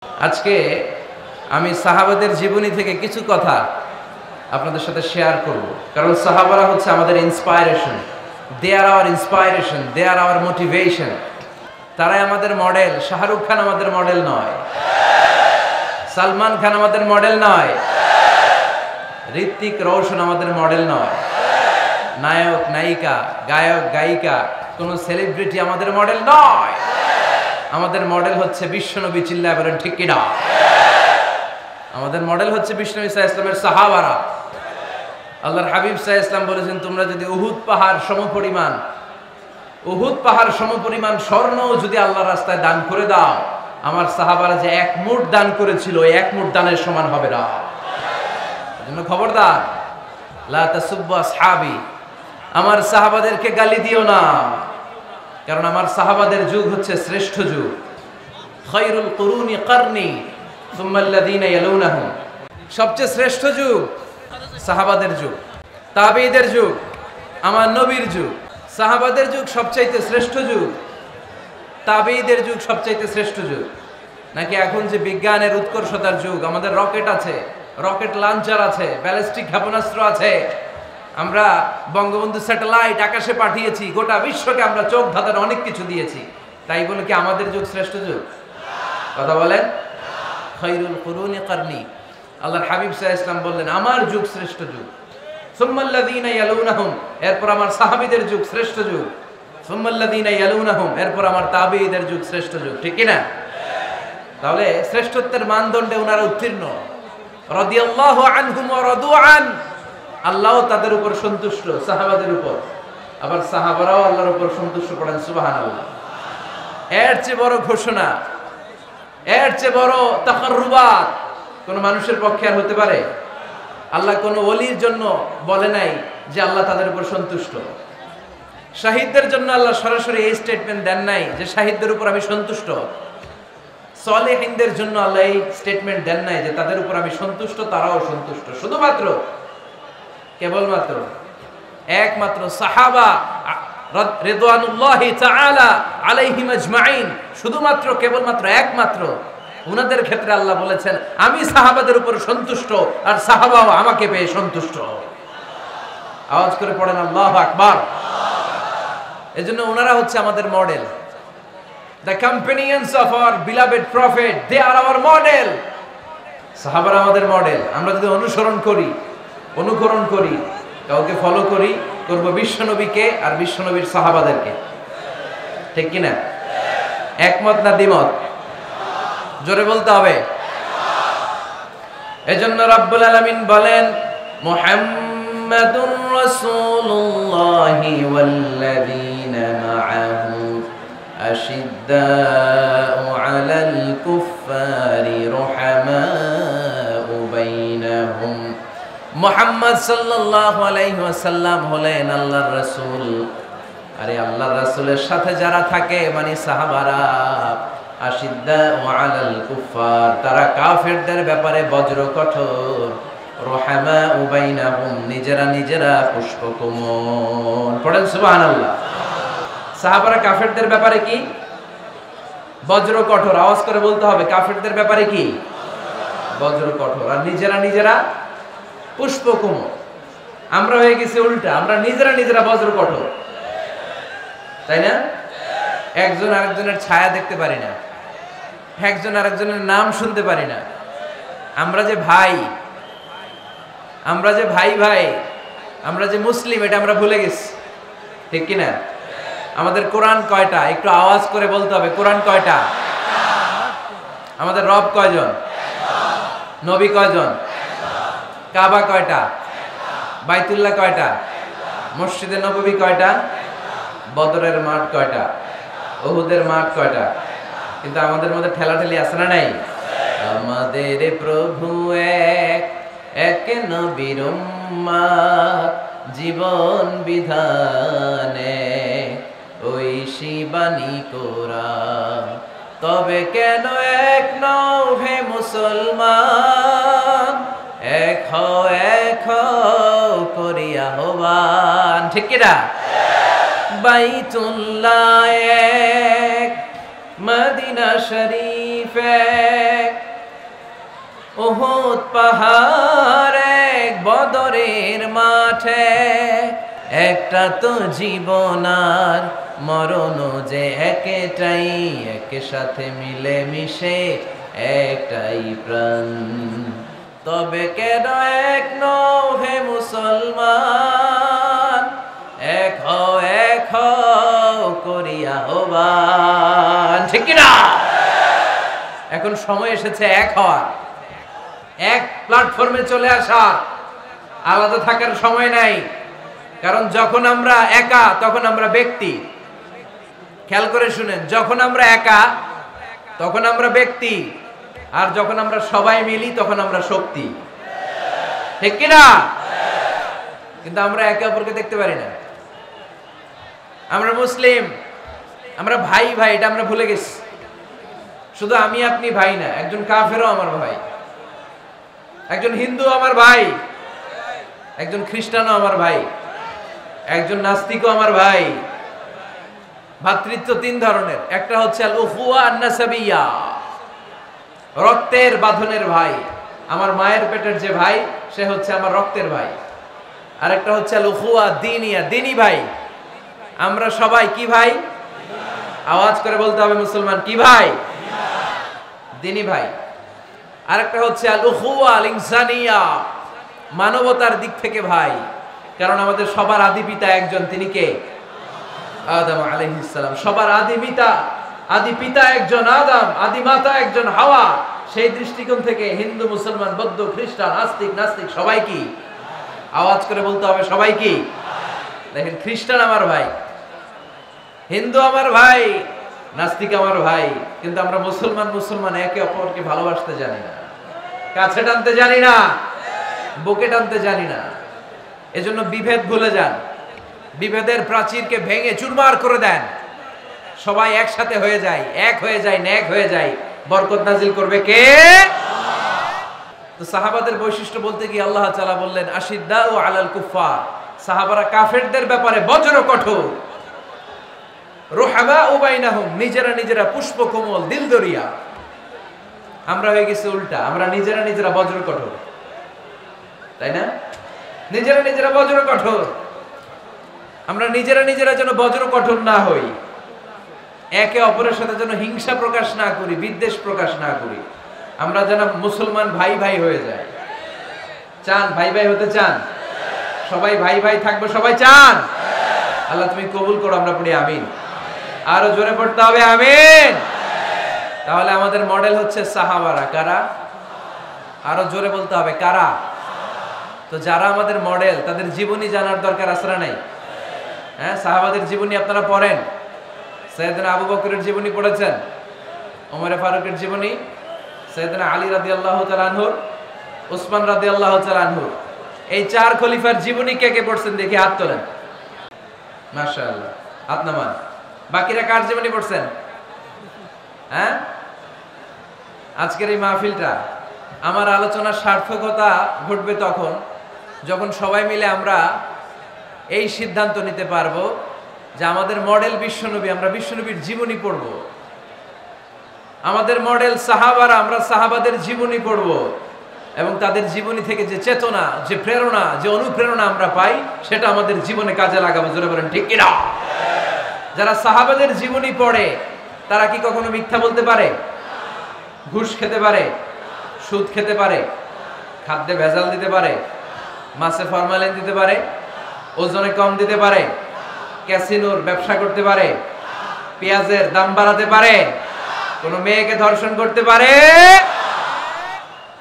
আজকে আমি সাহাবাদের জীবনী থেকে কিছু কথা আপনাদের সাথে শেয়ার করব, কারণ সাহাবারা হচ্ছে আমাদের ইন্সপায়ারেশন। দে আর আওয়ার ইন্সপায়ারেশন, দে আর আওয়ার মোটিভেশন। তারাই আমাদের মডেল। শাহরুখ খান আমাদের মডেল নয়, সালমান খান আমাদের মডেল নয়, ঋত্বিক রোশন আমাদের মডেল নয়, নায়ক নায়িকা গায়ক গায়িকা কোন সেলিব্রিটি আমাদের মডেল নয়। আমাদের মডেল হচ্ছে বিশ্বনবী। চিল্লায় বলেন ঠিক কিনা? আমাদের মডেল হচ্ছে বিশ্বনবী সাল্লাল্লাহু আলাইহি ওয়াসাল্লামের সাহাবারা। আল্লাহর হাবিব সাল্লাল্লাহু আলাইহি ওয়াসাল্লাম বলেছেন, তোমরা যদি উহুদ পাহাড় সমপরিমাণ স্বর্ণ যদি আল্লাহর রাস্তায় দান করে দাও, আমার সাহাবারা যে এক মুঠ দান করেছিল ওই এক মুঠ দানের সমান হবে না। এজন্য খবরদার, লা তাসুব্বু আসহাবি, আমার সাহাবাদেরকে গালি দিও না, কারণ আমার সাহাবাদের যুগ হচ্ছে শ্রেষ্ঠ যুগ। খায়রুল কুরুনি কারনি সুম্মা আল্লাযীনা ইয়ালুনাহুম, সবচেয়ে শ্রেষ্ঠ যুগ সাহাবাদের যুগ, তাবেঈদের যুগ, আমার নবীর যুগ। সাহাবাদের যুগ সবচাইতে শ্রেষ্ঠ যুগ, তাবেঈদের যুগ সবচাইতে শ্রেষ্ঠ যুগ। নাকি এখন যে বিজ্ঞানের উৎকর্ষতার যুগ, আমাদের রকেট আছে, রকেট লঞ্চার আছে, ব্যালিস্টিক ক্ষেপণাস্ত্র আছে, আমরা বঙ্গবন্ধু স্যাটেলাইট আকাশে পাঠিয়েছি, গোটা বিশ্বকে আমরা চোখ ধাঁধানো অনেক কিছু দিয়েছি, তাই বলে কি আমাদের যুগ শ্রেষ্ঠ যুগ? কথা বলেন। খায়রুল কুরুনি কারনি, আল্লাহর হাবিব সাল্লাল্লাহু আলাইহি ওয়াসাল্লাম বললেন আমার যুগ শ্রেষ্ঠ যুগ। সুম্মাল্লাযীনা ইয়ালুনাহুম, এরপর আমার সাহাবীদের যুগ শ্রেষ্ঠ যুগ। সুম্মাল্লাযীনা ইয়ালুনাহুম, এরপর আমার তাবেঈদের যুগ শ্রেষ্ঠ যুগ। ঠিক কি না? তাহলে শ্রেষ্ঠত্বের মানদণ্ডে ওনারা উত্তীর্ণ। রাদিয়াল্লাহু আনহুম ওয়া রাদু আন, আল্লাহও তাদের উপর সন্তুষ্ট, সাহাবাদের উপর। আবার সাহাবারাও আল্লাহর উপর সন্তুষ্ট, পড়েন সুবহানাল্লাহ। এর চেয়ে বড় ঘোষণা, এর চেয়ে বড় তাকাররুবাত কোন মানুষের পক্ষে আর হতে পারে? আল্লাহ কোন ওলির জন্য বলে নাই যে আল্লাহ তাদের উপর সন্তুষ্ট। শাহিদদের জন্য আল্লাহ সরাসরি এই স্টেটমেন্ট দেন নাই যে শাহিদদের উপর আমি সন্তুষ্ট। সালেহিনদের জন্য আল্লাহ এই স্টেটমেন্ট দেন নাই যে তাদের উপর আমি সন্তুষ্ট, তারাও সন্তুষ্ট। শুধুমাত্র, কেবলমাত্র, একমাত্র সাহাবা রিদওয়ানুল্লাহি তাআলা আলাইহিম আজমাইন, শুধুমাত্র, কেবলমাত্র, একমাত্র উনাদের ক্ষেত্রে আল্লাহ বলেছেন আমি সাহাবাদের উপর সন্তুষ্ট আর সাহাবাও আমাকে পেয়ে সন্তুষ্ট। আওয়াজ করে পড়েন আল্লাহু আকবার। এজন্য ওনারা হচ্ছে আমাদের model. The companions of our beloved prophet, they are our model. সাহাবারা আমাদের মডেল। আমরা যদি অনুকরণ করি, কাউকে ফলো করব বিশ্বনবীকে আর বিশ্বনবীর সাহাবাদেরকে। ঠিক কি না? একমত না দ্বিমত? জোরে বলতে হবে। এজন্য রাব্বুল আলামিন বলেন, মুহাম্মাদুর রাসূলুল্লাহি ওয়াল্লাযীনা মা'আহু আশিদ্দাউ আলাল কুফফারি রুহামাউ বাইনাহুম। মুহাম্মদ সাল্লাল্লাহু আলাইহি ওয়াসাল্লাম হলেন আল্লাহর রাসূল। আরে আল্লাহর রাসূলের সাথে যারা থাকে মানে সাহাবারা, আশিদ্দাউ আলাল কুফফার, তারা কাফেরদের ব্যাপারে বজ্র কঠোর, রুহামাউ বাইনাহুম, নিজেরা পুষ্পকোমল। পড়েন সুবহানাল্লাহ। সাহাবারা কাফেরদের ব্যাপারে কি? বজ্র কঠোর। আওয়াজ করে বলতে হবে, কাফেরদের ব্যাপারে কি? বজ্র কঠোর। আর নিজেরা পুষ্পকোমল। আমরা হয়ে গেছি উল্টা, আমরা নিজেরা বজ্র কঠোর, তাই না? একজন আরেকজনের ছায়া দেখতে পারি না, একজন আরেকজনের নাম শুনতে পারি না। আমরা যে ভাই আমরা যে মুসলিম, এটা আমরা ভুলে গেছি। ঠিক কিনা? আমাদের কোরআন কয়টা? একটু আওয়াজ করে বলতে হবে, কোরআন কয়টা? আমাদের রব কয়জন? নবী কয়জন? কাবা কয়টা? বাইতুল্লাহ কয়টা? মসজিদে নববী কয়টা? বদরের মাঠ কয়টা? উহুদের মাঠ কয়টা? কিন্তু আমাদের মধ্যে ঠেলাঠেলি আছে না নাই? আমাদের প্রভু এক নবীর উম্মত, জীবন বিধানে ওই শিবানী কোরআন, তবে কেন এক নও হে মুসলমান, এক হও করিয়া আহ্বান। ঠিক কিনা? বাইতুল্লাহ এক, মদিনা শরীফ এক, উহুদ পাহাড় এক বদরের মাঠে, একটা তো জীবন আর মরণ যে একটাই, একে সাথে মিলে মিশে একটাই প্রাণ। তবে কেন এক নও হে মুসলমান, এক হও করিয়া আহ্বান, ঠিক কিনা? এখন সময় এসেছে এক হওয়ার, এক প্ল্যাটফর্মে চলে আসা, আলাদা থাকার সময় নাই। কারণ যখন আমরা একা তখন আমরা ব্যক্তি। খেয়াল করে শুনেন, যখন আমরা একা তখন আমরা ব্যক্তি, আর যখন আমরা সবাই মিলি তখন আমরা শক্তি, ঠিক কিনা? কিন্তু আমরা একে অপরকে দেখতে পারি না। আমরা মুসলিম, আমরা ভাই ভাই, এটা আমরা ভুলে গেছি। শুধু আমি আপনি ভাই না, একজন কাফেরও আমার ভাই, একজন হিন্দু আমার ভাই, একজন খ্রিস্টানও আমার ভাই, একজন নাস্তিকও আমার ভাই। ভ্রাতৃত্ব তিন ধরনের, একটা হচ্ছে আল উখুয়া আন-নাসাবিয়্যা, রক্তের বাঁধনের ভাই, আমার মায়ের পেটের যে ভাই সে হচ্ছে আমার রক্তের ভাই। আর একটা হচ্ছে আল উখুয়া দ্বীনিয়া, দ্বীনি ভাই। আমরা সবাই কি ভাই? আওয়াজ করে বলতে হবে মুসলমান, কি ভাই? দ্বীনি ভাই। আরেকটা হচ্ছে আল উখুয়া আল ইনসানিয়া, মানবতার দিক থেকে ভাই। কারণ আমাদের সবার আদি পিতা একজন, তিনি কে? আদম আলাইহিস সালাম। সবার আদি পিতা একজন আদম, আদি মাতা একজন হাওয়া। সেই দৃষ্টিকোণ থেকে হিন্দু, মুসলমান, বৌদ্ধ, খ্রিস্টান, আস্তিক, নাস্তিক সবাই কি? আওয়াজ করে বলতে হবে, সবাই কি? দেখেন, খ্রিস্টান আমার ভাই, হিন্দু আমার ভাই, নাস্তিক আমার ভাই, কিন্তু আমরা মুসলমান একে অপরকে ভালোবাসতে জানি না, কাছে টানতে জানি না, বুকে টানতে জানি না। এজন্য বিভেদ ভুলে যান, বিভেদের প্রাচীরকে ভেঙে চুরমার করে দেন, সবাই একসাথে হয়ে যায়, এক হয়ে যায়, নেক হয়ে যায়। বরকত নাজিল করবে কে? তো সাহাবাদের বৈশিষ্ট্য বলতে গিয়ে আল্লাহ তাআলা বললেন আশিদ্দাউ আলাল কুফার, সাহাবারা কাফেরদের ব্যাপারে বজ্র কঠোর। রুহামাউ বাইনাহুম, নিজেরা পুষ্প কোমল, দিলদরিয়া। আমরা হয়ে গেছি উল্টা, আমরা নিজেরা বজ্র কঠোর, তাই না? নিজেরা বজ্র কঠোর। আমরা নিজেরা যেন বজ্র কঠোর না হই, একে অপরের সাথে যেন হিংসা প্রকাশ না করি, বিদ্বেষ প্রকাশ না করি। আমরা যেন মুসলমান ভাই ভাই হয়ে যায়। চান ভাই ভাই হতে? চান সবাই ভাই ভাই থাকবো? সবাই চান? আল্লাহ তুমি কবুল করো, আমরা পড়ি আমিন। আরো জোরে পড়তে হবে আমিন। তাহলে আমাদের মডেল হচ্ছে সাহাবারা। কারা? আরো জোরে বলতে হবে, কারা? তো যারা আমাদের মডেল, তাদের জীবনী জানার দরকার আছে না নাই? হ্যাঁ, সাহাবাদের জীবনী আপনারা পড়েন। সাইয়েদনা আবু বকরের জীবনী পড়েছেন, ওমরে ফারুকের জীবনী, সাইয়েদনা আলী রাদিয়াল্লাহু তাআলা আনহু, উসমান রাদিয়াল্লাহু তাআলা আনহু। এই চার খলিফার জীবনী কে কে পড়ছেন দেখি হাত তোলেন। মাশাআল্লাহ, হাত নামান। বাকিরা কার জীবনী পড়ছেন? হ্যাঁ, আজকের এই মাহফিলটা, আমার আলোচনার সার্থকতা ঘটবে তখন যখন সবাই মিলে আমরা এই সিদ্ধান্ত নিতে পারবো যে আমাদের মডেল বিশ্বনবী, আমরা বিশ্বনবীর জীবনী পড়ব। আমাদের মডেল সাহাবারা, আমরা সাহাবাদের জীবনী পড়ব, এবং তাদের জীবনী থেকে যে চেতনা, যে প্রেরণা, যে অনুপ্রেরণা আমরা পাই, সেটা আমাদের জীবনে কাজে লাগাবো। জোরে বলেন ঠিক কিনা? যারা সাহাবাদের জীবনী পড়ে তারা কি কখনো মিথ্যা বলতে পারে? ঘুষ খেতে পারে? সুদ খেতে পারে? খাদ্যে ভেজাল দিতে পারে? মাছে ফরমালিন দিতে পারে? ওজনে কম দিতে পারে? ক্যাসিনোর ব্যবসা করতে পারে? পেঁয়াজের দাম বাড়াতে পারে? কোন মেয়েকে ধর্ষণ করতে পারে?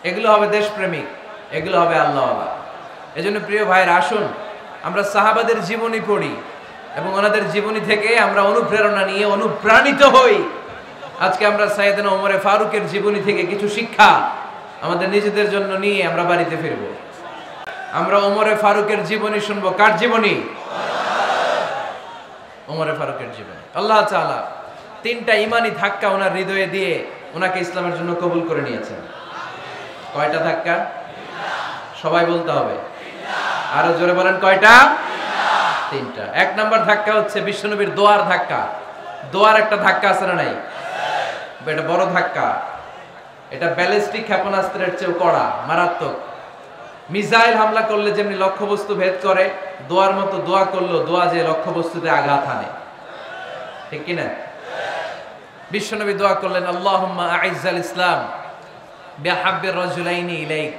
এগুলো হবে দেশপ্রেমিক, এগুলো হবে আল্লাহওয়ালা। এজন্য প্রিয় ভাইয়ের, আসুন আমরা সাহাবাদের জীবনী পড়ি এবং ওনাদের জীবনী থেকে আমরা অনুপ্রেরণা নিয়ে অনুপ্রাণিত হই। আজকে আমরা সাইয়েদনা ওমরে ফারুকের জীবনী থেকে কিছু শিক্ষা আমাদের নিজেদের জন্য নিয়ে আমরা বাড়িতে ফিরব। আমরা ওমরে ফারুকের জীবনী শুনবো। কার জীবনী? ওমরে ফারুকের জীবনী। আল্লাহ তাআলা তিনটা ঈমানি ধাক্কা ওনার হৃদয়ে দিয়ে ওনাকে ইসলামের জন্য কবুল করে নিয়েছেন। কয়টা ধাক্কা? সবাই বলতে হবে, আরো জোরে বলেন, কয়টা? তিনটা। এক নাম্বার ধাক্কা হচ্ছে বিশ্বনবীর দোয়ার ধাক্কা। দোয়ার একটা ধাক্কা আছে না নাই? এটা বড় ধাক্কা। এটা ব্যালিস্টিক ক্ষেপণাস্ত্রের চেয়েও কড়া, মারাত্মক। মিসাইল হামলা করলে যেমনি লক্ষ্যবস্তু ভেদ করে, দোয়ার মতো দোয়া করলো দোয়া যে লক্ষ্যবস্তুতে আঘাত হানে, ঠিক কিনা? বিশ্বনবী দোয়া করলেন, আল্লাহুম্মা আইজ্জাল ইসলাম বিহাব্বির রাজুলাইনি ইলাইক।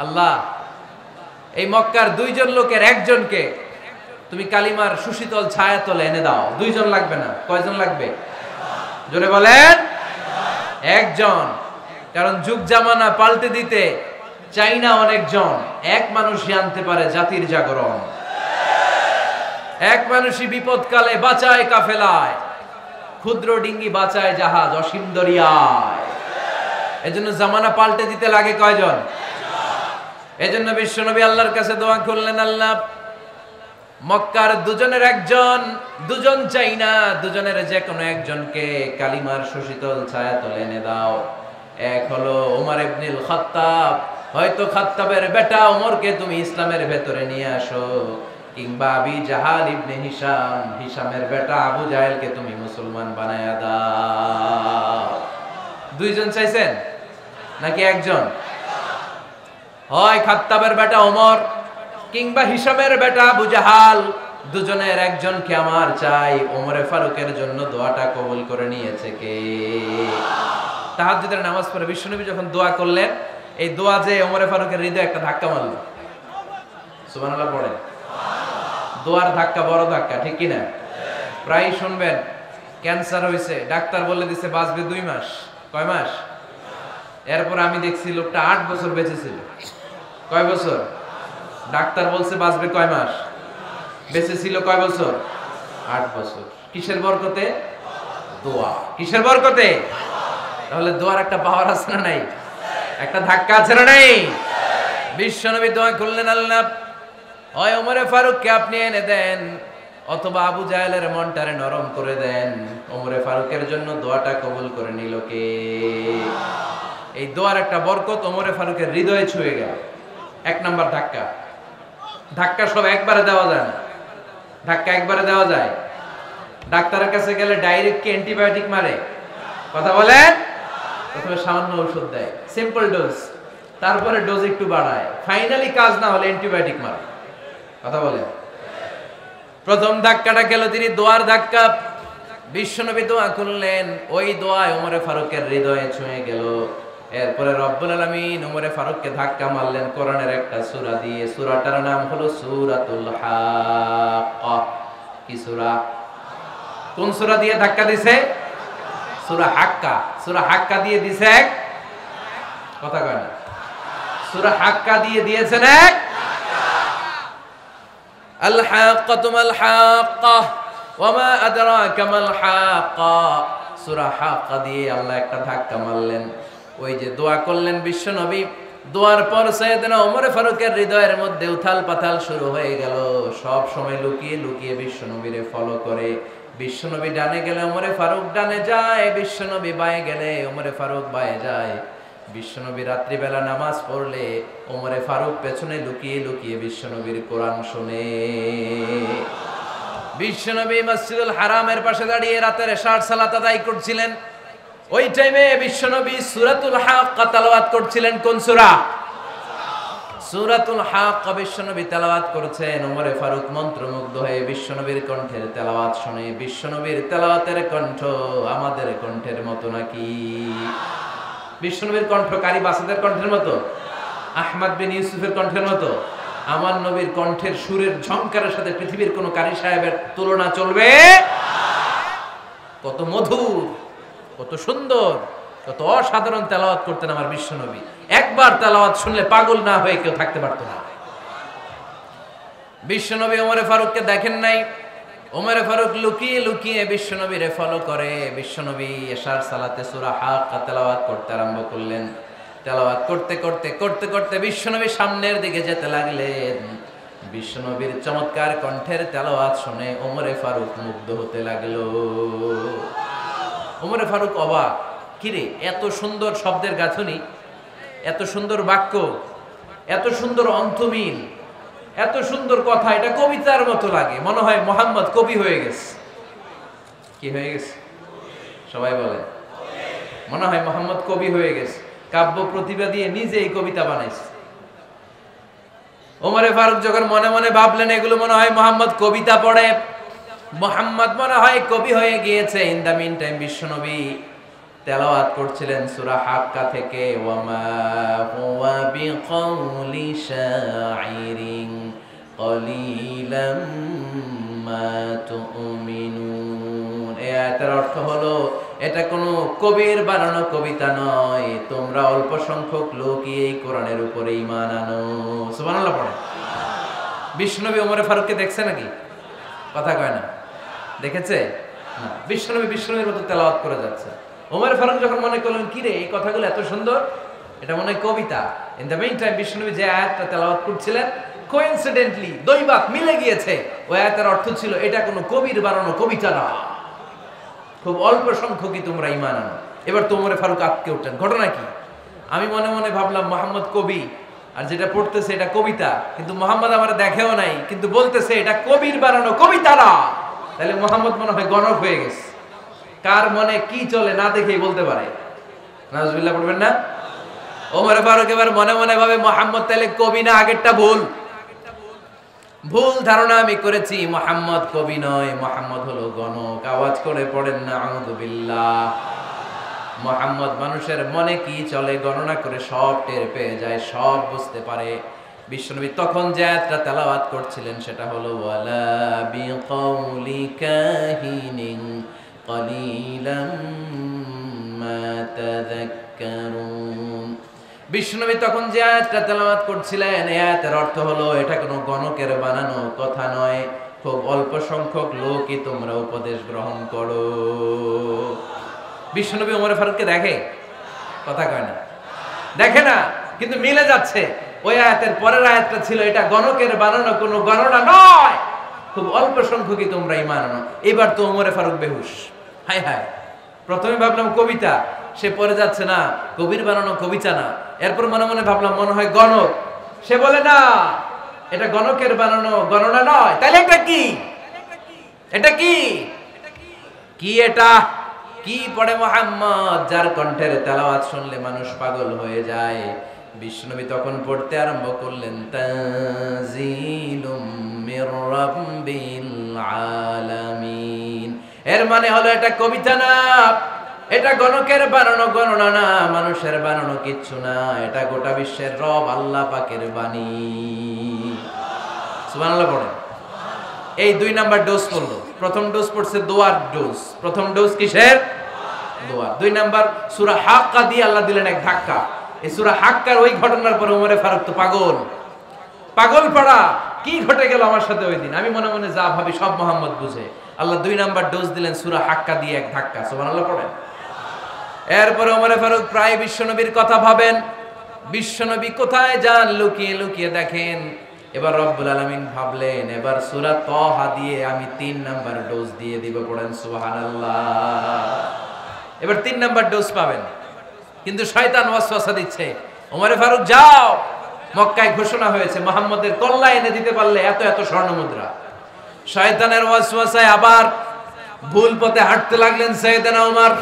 আল্লাহ, এই মক্কার দুইজন লোকের একজনকে তুমি কালিমার সুশীতল ছায়াতলে এনে দাও। দুইজন লাগবে না, কয়জন লাগবে? জোরে বলেন, একজন। কারণ যুগ জামানা পাল্টে দিতে চাই না অনেকজন, এক মানুষই আনতে পারে জাতির জাগরণ। এক মানুষই বিপদকালে বাঁচায় কাফেলায়, ক্ষুদ্র ডিঙ্গি বাঁচায় জাহাজ অসীম দরিয়ায়। এজন্য জামানা পাল্টে দিতে লাগে কয়জন? এজন্য বিশ্বনবী আল্লাহর কাছে দোয়া করলেন, আল্লাহ মক্কার দুজনের একজন, দুজন চাই না, দুজনের যে কোনো একজনকে কালিমার সুশীতল ছায়াতলে এনে দাও। এক হলো ওমর ইবনুল খাত্তাব, হয়তো খাত্তাবের বেটা ওমরকে তুমি ইসলামের ভেতরে নিয়ে আসো, কিংবা আবি জাহাল ইবনে হিশাম, হিশামের বেটা আবু জাহেলকে তুমি মুসলমান বানায়া দাও। দুইজন চাইছেন নাকি একজন? হয় খাত্তাবের বেটা ওমর কিংবা হিশামের বেটা আবু জাহাল, দুজনের একজনকে আমার চাই। ওমরে ফারুকের জন্য দোয়াটা কবুল করে নিয়েছে কে? তাহাজ্জুদের নামাজ পড়ে বিশ্বনবী যখন দোয়া করলেন, এই দোয়া যে ওমরে ফারুকের হৃদয়ে একটা ধাক্কা মারল। সুবহানাল্লাহ পড়েন। দোয়ার ধাক্কা বড় ধাক্কা, ঠিক কি না? প্রায় শুনবেন ক্যান্সার হয়েছে, ডাক্তার বলে দিছে বাঁচবে 2 মাস। কয় মাস? এরপর আমি দেখছি লোকটা 8 বছর বেঁচে ছিল। কয় বছর? ডাক্তার বলছে বাঁচবে কয় মাস, বেঁচে ছিল কয় বছর? 8 বছর। কিসের বরকতে? দোয়া। কিসের বরকতে? তাহলে দোয়ার একটা পাওয়ার আছে না নাই? একটা ধাক্কা আছে না নাই? বিশ্বনবী দোয়া করলেন, আল্লাহ হয় ওমরে ফারুককে আপনি এনে দেন, অথবা আবু জাহেলের মনটারে নরম করে দেন। ওমরে ফারুকের জন্য দোয়াটা কবুল করে নিল কে? এই দোয়ার একটা বরকত ওমরে ফারুকের হৃদয়ে ছুঁয়ে গেল। 1 নাম্বার ধাক্কা। ধাক্কা সব একবারে দেওয়া যায় না। ধাক্কা একবারে দেওয়া যায়? ডাক্তারের কাছে গেলে ডাইরেক্ট কি অ্যান্টিবায়োটিক মারে? কথা বলেন। প্রথমে সামান্য ওষুধ দেয়, সিম্পল ডোজ, তারপরে ডোজ একটু বাড়ায়, ফাইনালি কাজ না হলে অ্যান্টিবায়োটিক মারে। কথা বলেন। প্রথম ধাক্কাটা গেল তিনি দোয়ার ধাক্কা। বিশ্বনবী দোয়া করলেন, ওই দোয়ায় ওমরে ফারুকের হৃদয়ে ছুঁয়ে গেল। এরপরে রব্বুল আলামিন ওমরে ফারুককে ধাক্কা মারলেন কোরআনের একটা সূরা দিয়ে। সূরাটার নাম হলো সূরাতুল হাক্কা। কি সূরা? কোন সূরা দিয়ে ধাক্কা দিছে? সূরা হাক্কা। সূরা হাক্কা দিয়ে দিছে এক, কথা কয় না। সূরা হাক্কা দিয়ে দিয়েছেন এক। আল হাক্কাতু মাল হাক্কা ওয়া মা আদরাকা মাল হাক্কা। সূরা হাক্কা দিয়ে আল্লাহ একটা ধাক্কা মারলেন। ওই যে দোয়া করলেন বিশ্বনবী, দোয়ার পর সাইয়েদনা ওমর ফারুকের হৃদয়ের মধ্যে উথাল পাথাল শুরু হয়ে গেল। সব সময় লুকিয়ে লুকিয়ে বিশ্বনবীরে ফলো করে। বিশ্বনবী ডানে গেলে ওমরে ফারুক ডানে যায়, বিশ্বনবী বায়ে গেলে ওমরে ফারুক বায়ে যায়। বিশ্বনবী রাত্রিবেলা নামাজ পড়লে ওমরে ফারুক পেছনে লুকিয়ে লুকিয়ে বিশ্বনবীর কোরআন শুনে। বিশ্বনবী মসজিদুল হারামের পাশে দাঁড়িয়ে রাতের এশার সালাত আদায় করছিলেন। ওই টাইমে বিশ্বনবী সূরাতুল হাক্কা তেলাওয়াত করছিলেন। কোন সূরা? সূরাতুল হাক্কা বিশ্বনবী তেলাওয়াত করেছেন। ওমরে ফারুক মন্ত্রমুগ্ধ হয়ে বিশ্বনবীর কণ্ঠের তেলাওয়াত শুনে। বিশ্বনবীর তেলাওয়াতের কণ্ঠ আমাদের কণ্ঠের মতো নাকি? বিশ্বনবীর কণ্ঠ কারি বাসাদের কণ্ঠের মতো? আহমদ বিন ইউসুফের কণ্ঠের মতো? আমার নবীর কণ্ঠের সুরের ঝংকারের সাথে পৃথিবীর কোন কারি সাহেবের তুলনা চলবে? কত মধুর, কত সুন্দর, কত অসাধারণ তেলাওয়াত করতেন আমার বিশ্বনবী। একবার তেলাওয়াত শুনলে পাগল না হয়ে কেউ থাকতে পারতো না। বিশ্বনবী ওমরে ফারুককে দেখেন নাই। ওমরে ফারুক লুকিয়ে লুকিয়ে বিশ্বনবীরে ফলো করে। বিশ্বনবী এশার সালাতে সূরা হাক্কা তেলাওয়াত করতে আরম্ভ করলেন। তেলাওয়াত করতে করতে করতে করতে বিশ্বনবী সামনের দিকে যেতে লাগলেন। বিশ্বনবীর চমৎকার কণ্ঠের তেলাওয়াত শুনে ওমরে ফারুক মুগ্ধ হতে লাগলো। ওমরে ফারুক অবাক, কিরে এত সুন্দর শব্দের গাঁথনি, এত সুন্দর বাক্য, এত সুন্দর অন্তমিল, এত সুন্দর কথা, এটা কবিতার মতো লাগে। মনে হয় মুহাম্মদ কবি হয়ে গেছে। কি হয়ে গেছে? সবাই বলে মনে হয় মুহাম্মদ কবি হয়ে গেছে। কাব্য প্রতিভা দিয়ে নিজেই কবিতা বানাইছে। ওমরে ফারুক যখন মনে মনে ভাবলেন এগুলো মনে হয় মুহাম্মদ কবিতা পড়ে, মুহাম্মদ মনে হয় কবি হয়ে গিয়েছে। ইন দা মিন টাইম বিশ্বনবী তেলাওয়াত করছিলেন সূরা হাক্কা থেকে, ওয়ামা হুয়া বিকাউলি শাইরিন কলিলাম মা তুমিনুন। এই আয়াতের অর্থ হলো এটা কোনো কবির বানানো কবিতা নয়, তোমরা অল্প সংখ্যক লোকই এই কোরআনের উপরে ঈমান আনো। সুবহানাল্লাহ পড়ে। বিশ্বনবী ওমরে ফারুককে দেখছে নাকি? কথা কয় না, দেখেছে না? বিশ্বনবীর মতো তেলাওয়াত করে যাচ্ছে। ওমর ফারুক যখন মনে করলেন কি রে এই কথাগুলো এত সুন্দর, এটা মনে হয় কবিতা। ইন দ্য মেইন টাইম বিশ্বনবী যে আয়াতটা তেলাওয়াত করছিলেন, কোইন্সিডেন্টলি দৈবাত মিলে গিয়েছে। ওই আয়াতের অর্থ ছিল এটা কোনো কবির বানানো কবিতা না, খুব অল্প সংখ্যকই তোমরা ঈমান আনো। এবার তো ওমর ফারুক আটকে উঠলেন। ঘটনা কি? আমি মনে মনে ভাবলাম মুহাম্মদ কবি, আর যেটা পড়তেছে এটা কবিতা, কিন্তু মুহাম্মদ আমার দেখেও নাই, কিন্তু বলতেছে এটা কবির বানানো কবিতা না। তাহলে মুহাম্মদ মনে হয় গণক হয়ে গেছে। কার মনে কি চলে না দেখেই বলতে পারে। নাউজুবিল্লাহ পড়বেন না? ওমর ফারুক এবার মনে মনে ভাবে মুহাম্মদ তাহলে কবি না, আগেরটা ভুল ধারণা আমি করেছি। মুহাম্মদ কবি নয়, মুহাম্মদ হলো গণক। আওয়াজ করে পড়েন না আউযু বিল্লাহ। মুহাম্মদ মানুষের মনে কি চলে গণনা করে সব টের পেয়ে যায়, সব বুঝতে পারে। বিশ্বনবী তখন যে আয়াতটা তেলাওয়াত করছিলেন সেটা হলো ওয়ালা বিকাউলি কাহিনিন কলিলাম মা তাযাক্কারুন। বিশ্বনবী তখন যে আয়াতটা তেলাওয়াত করছিলেন এই আয়াতের অর্থ হলো এটা কোনো গণকের বানানো কথা নয়, খুব অল্প সংখ্যক লোকই তোমরা উপদেশ গ্রহণ করো। বিশ্বনবী ওমর ফারুককে দেখে? কথা কয় না, দেখে না, কিন্তু মিলে যাচ্ছে। ওই আয়াতের পরের আয়াতটা ছিল এটা গণকের বানানো কোনো গণনা নয়, খুব অল্প সংখ্যকই তোমরা ঈমান আনো। এবার তো ওমর ফারুক বেহুশ। হায় হায়, প্রথমে ভাবলাম কবিতা, সে পড়ে যাচ্ছে না কবির বানানো কবিতা না। এরপর মনে মনে ভাবলাম মনে হয় গণক, সে বলে না এটা গণকের বানানো গণনা নয়। তাহলে এটা কি? এটা কি? কি এটা? কি পড়ে মুহাম্মদ, যার কণ্ঠের তেলাওয়াত শুনলে মানুষ পাগল হয়ে যায়। বিশ্বনবী তখন পড়তে আরম্ভ করলেন তানজিলুম মির রাব্বিল আলামিন। এর মানে হলো এটা কবিতা না, এটা গণকের বানানো গণনা না, মানুষের বানানো কিচ্ছু না, এটা গোটা বিশ্বের রব আল্লাহ পাকের বাণী। সুবহানাল্লাহ পড়ে। এই 2 নাম্বার ডোজ পড়লো। প্রথম ডোজ পড়ছে দোয়ার ডোজ। প্রথম ডোজ কিসের? দোয়া। 2 নাম্বার সূরা হাক্কা দিয়ে আল্লাহ দিলেন এক ধাক্কা। এই সূরা হাক্কার ওই ঘটনার পরে ওমরে ফারুক তো পাগল পড়া। কি ঘটে গেল আমার সাথে ওই দিন? আমি মনে মনে যা ভাবি সব মুহাম্মদ বুঝে। আল্লাহ 2 নাম্বার ডোজ দিলেন সূরা হাক্কা দিয়ে এক ধাক্কা। সুবহানাল্লাহ পড়েন। এরপরে ওমরে ফারুক প্রায় বিশ্বনবীর কথা ভাবেন, বিশ্বনবী কোথায় যান লুকিয়ে লুকিয়ে দেখেন। এবার রব্বুল আলামিন ভাবলেন এবার সূরা তাহা দিয়ে আমি 3 নাম্বার ডোজ দিয়ে দিব। পড়েন সুবহানাল্লাহ। এবার 3 নাম্বার ডোজ পাবেন, কিন্তু শয়তান ওয়াসওয়াসা দিচ্ছে, ওমরে ফারুক যাও, মক্কায় ঘোষণা হয়েছে মুহাম্মদের কল্লা এনে দিতে পারলে এত এত স্বর্ণ মুদ্রা। শয়তানের ওয়াসওয়াসায় আবার ভুল পথে হাঁটতে লাগলেন সাইয়েদনা ওমর।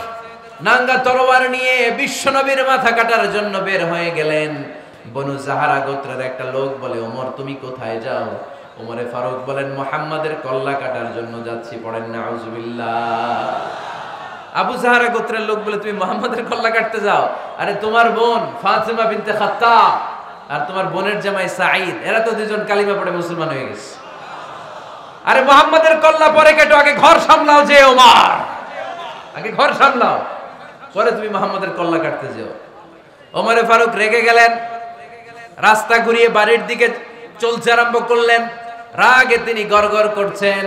নাঙ্গা তরোয়ার নিয়ে বিশ্বনবীর মাথা কাটার জন্য বের হয়ে গেলেন। বনু জাহারা গোত্রের একটা লোক বলে ওমর তুমি কোথায় যাও? ওমরে ফারুক বলেন মুহাম্মাদের কল্লা কাটার জন্য যাচ্ছি। পড়েন নাউজুবিল্লাহ। আবু জাহারা গোত্রের লোক বলে তুমি মুহাম্মাদের কল্লা কাটতে যাও? আরে তোমার বোন ফাতিমা বিনতে খাত্তাব আর তোমার বোনের জামাই সাঈদ, এরা তো দুজন কালিমা পড়ে মুসলমান হয়ে গেছে। আরে মুহাম্মাদের কল্লা পরে কেটো, আগে ঘর সামলাও। যে ওমর আগে ঘর সামলাও, পরে তুমি মুহাম্মাদের কল্লা কাটতে যাও। ওমরে ফারুক রেগে গেলেন, রাস্তা ঘুরিয়ে বাড়ির দিকে চলতে আরম্ভ করলেন। রাগে তিনি গড়গড় করছেন।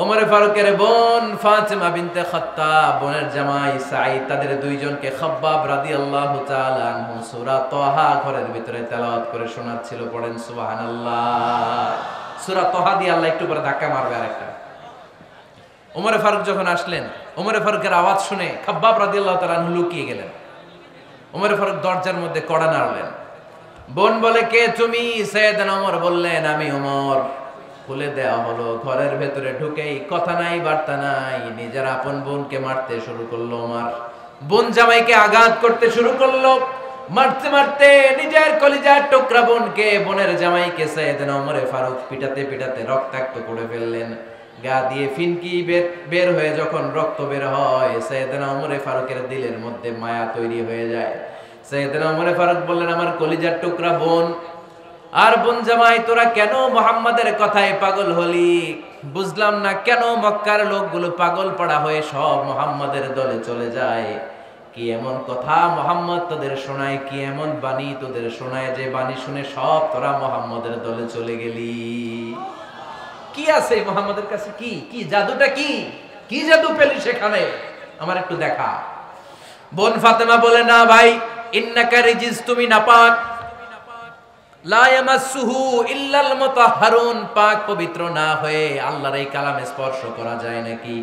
ওমরে ফারুকের বোন ফাতিমা বিনতে খাত্তাব, বোনের জামাই সাঈদ, তাদের দুইজনকে খাব্বাব রাদিয়াল্লাহু তাআলা আনহু সূরা তাহা ঘরের ভিতরে তেলাওয়াত করে শোনাচ্ছিল। পড়েন সুবহানাল্লাহ। সূরা তাহা দিয়ে আল্লাহ একটু পরে ধাক্কা মারবে আরেকটা। ওমরে ফারুক যখন আসলেন, ওমরে ফারুকের আওয়াজ শুনে খাব্বাব রাদিয়াল্লাহু তাআলা আনহু লুকিয়ে গেলেন। ওমরে ফারুক দরজার মধ্যে কড়া নাড়লেন। বোন বলে কে তুমি? সাইয়েদনা ওমর বললেন আমি ওমর। খুলে দেওয়া হলো। ঘরের ভেতরে ঢুকেই কথা নাই বার্তা নাই, নিজের আপন বোনকে মারতে শুরু করলো ওমর। বোন জামাইকে আঘাত করতে শুরু করলো, মারতে মারতে নিজের কলিজার টুকরা বোনকে, বোনের জামাইকে সাইয়েদনা ওমরে ফারুক পিটাতে পিটাতে রক্তাক্ত করে ফেললেন। গা দিয়ে ফিনকি বের হয়ে যখন রক্ত বের হয়, সাইয়েদনা ওমরে ফারুকের দিলের মধ্যে মায়া তৈরি হয়ে যায়। সাইয়েদনা ওমরে ফারুক বললেন, আমার কলিজার টুকরা বোন আর বোন জামাই, তোরা কেন মুহাম্মাদের কথায় পাগল হলি? বুঝলাম না কেন মক্কার লোকগুলো পাগল পড়া হয়ে সব মুহাম্মাদের দলে চলে যায়। কি এমন কথা মুহাম্মদ তোদের শোনায়, কি এমন বাণী তোদের শোনায় যে বাণী শুনে সব তোরা মুহাম্মাদের দলে চলে গেলি? কি আছে মুহাম্মাদের কাছে? কি কি জাদুটা? কি কি জাদু পেলি সেখানে? আমার একটু দেখা। বোন ফাতেমা বলে, না ভাই, ইন্নাকা রিজিস, তুমি নাপাক, লা ইয়ামাসসুহু ইল্লাল মুতাহহারুন, পাক পবিত্র না হয়ে আল্লাহর এই কালামে স্পর্শ করা যায় নাকি?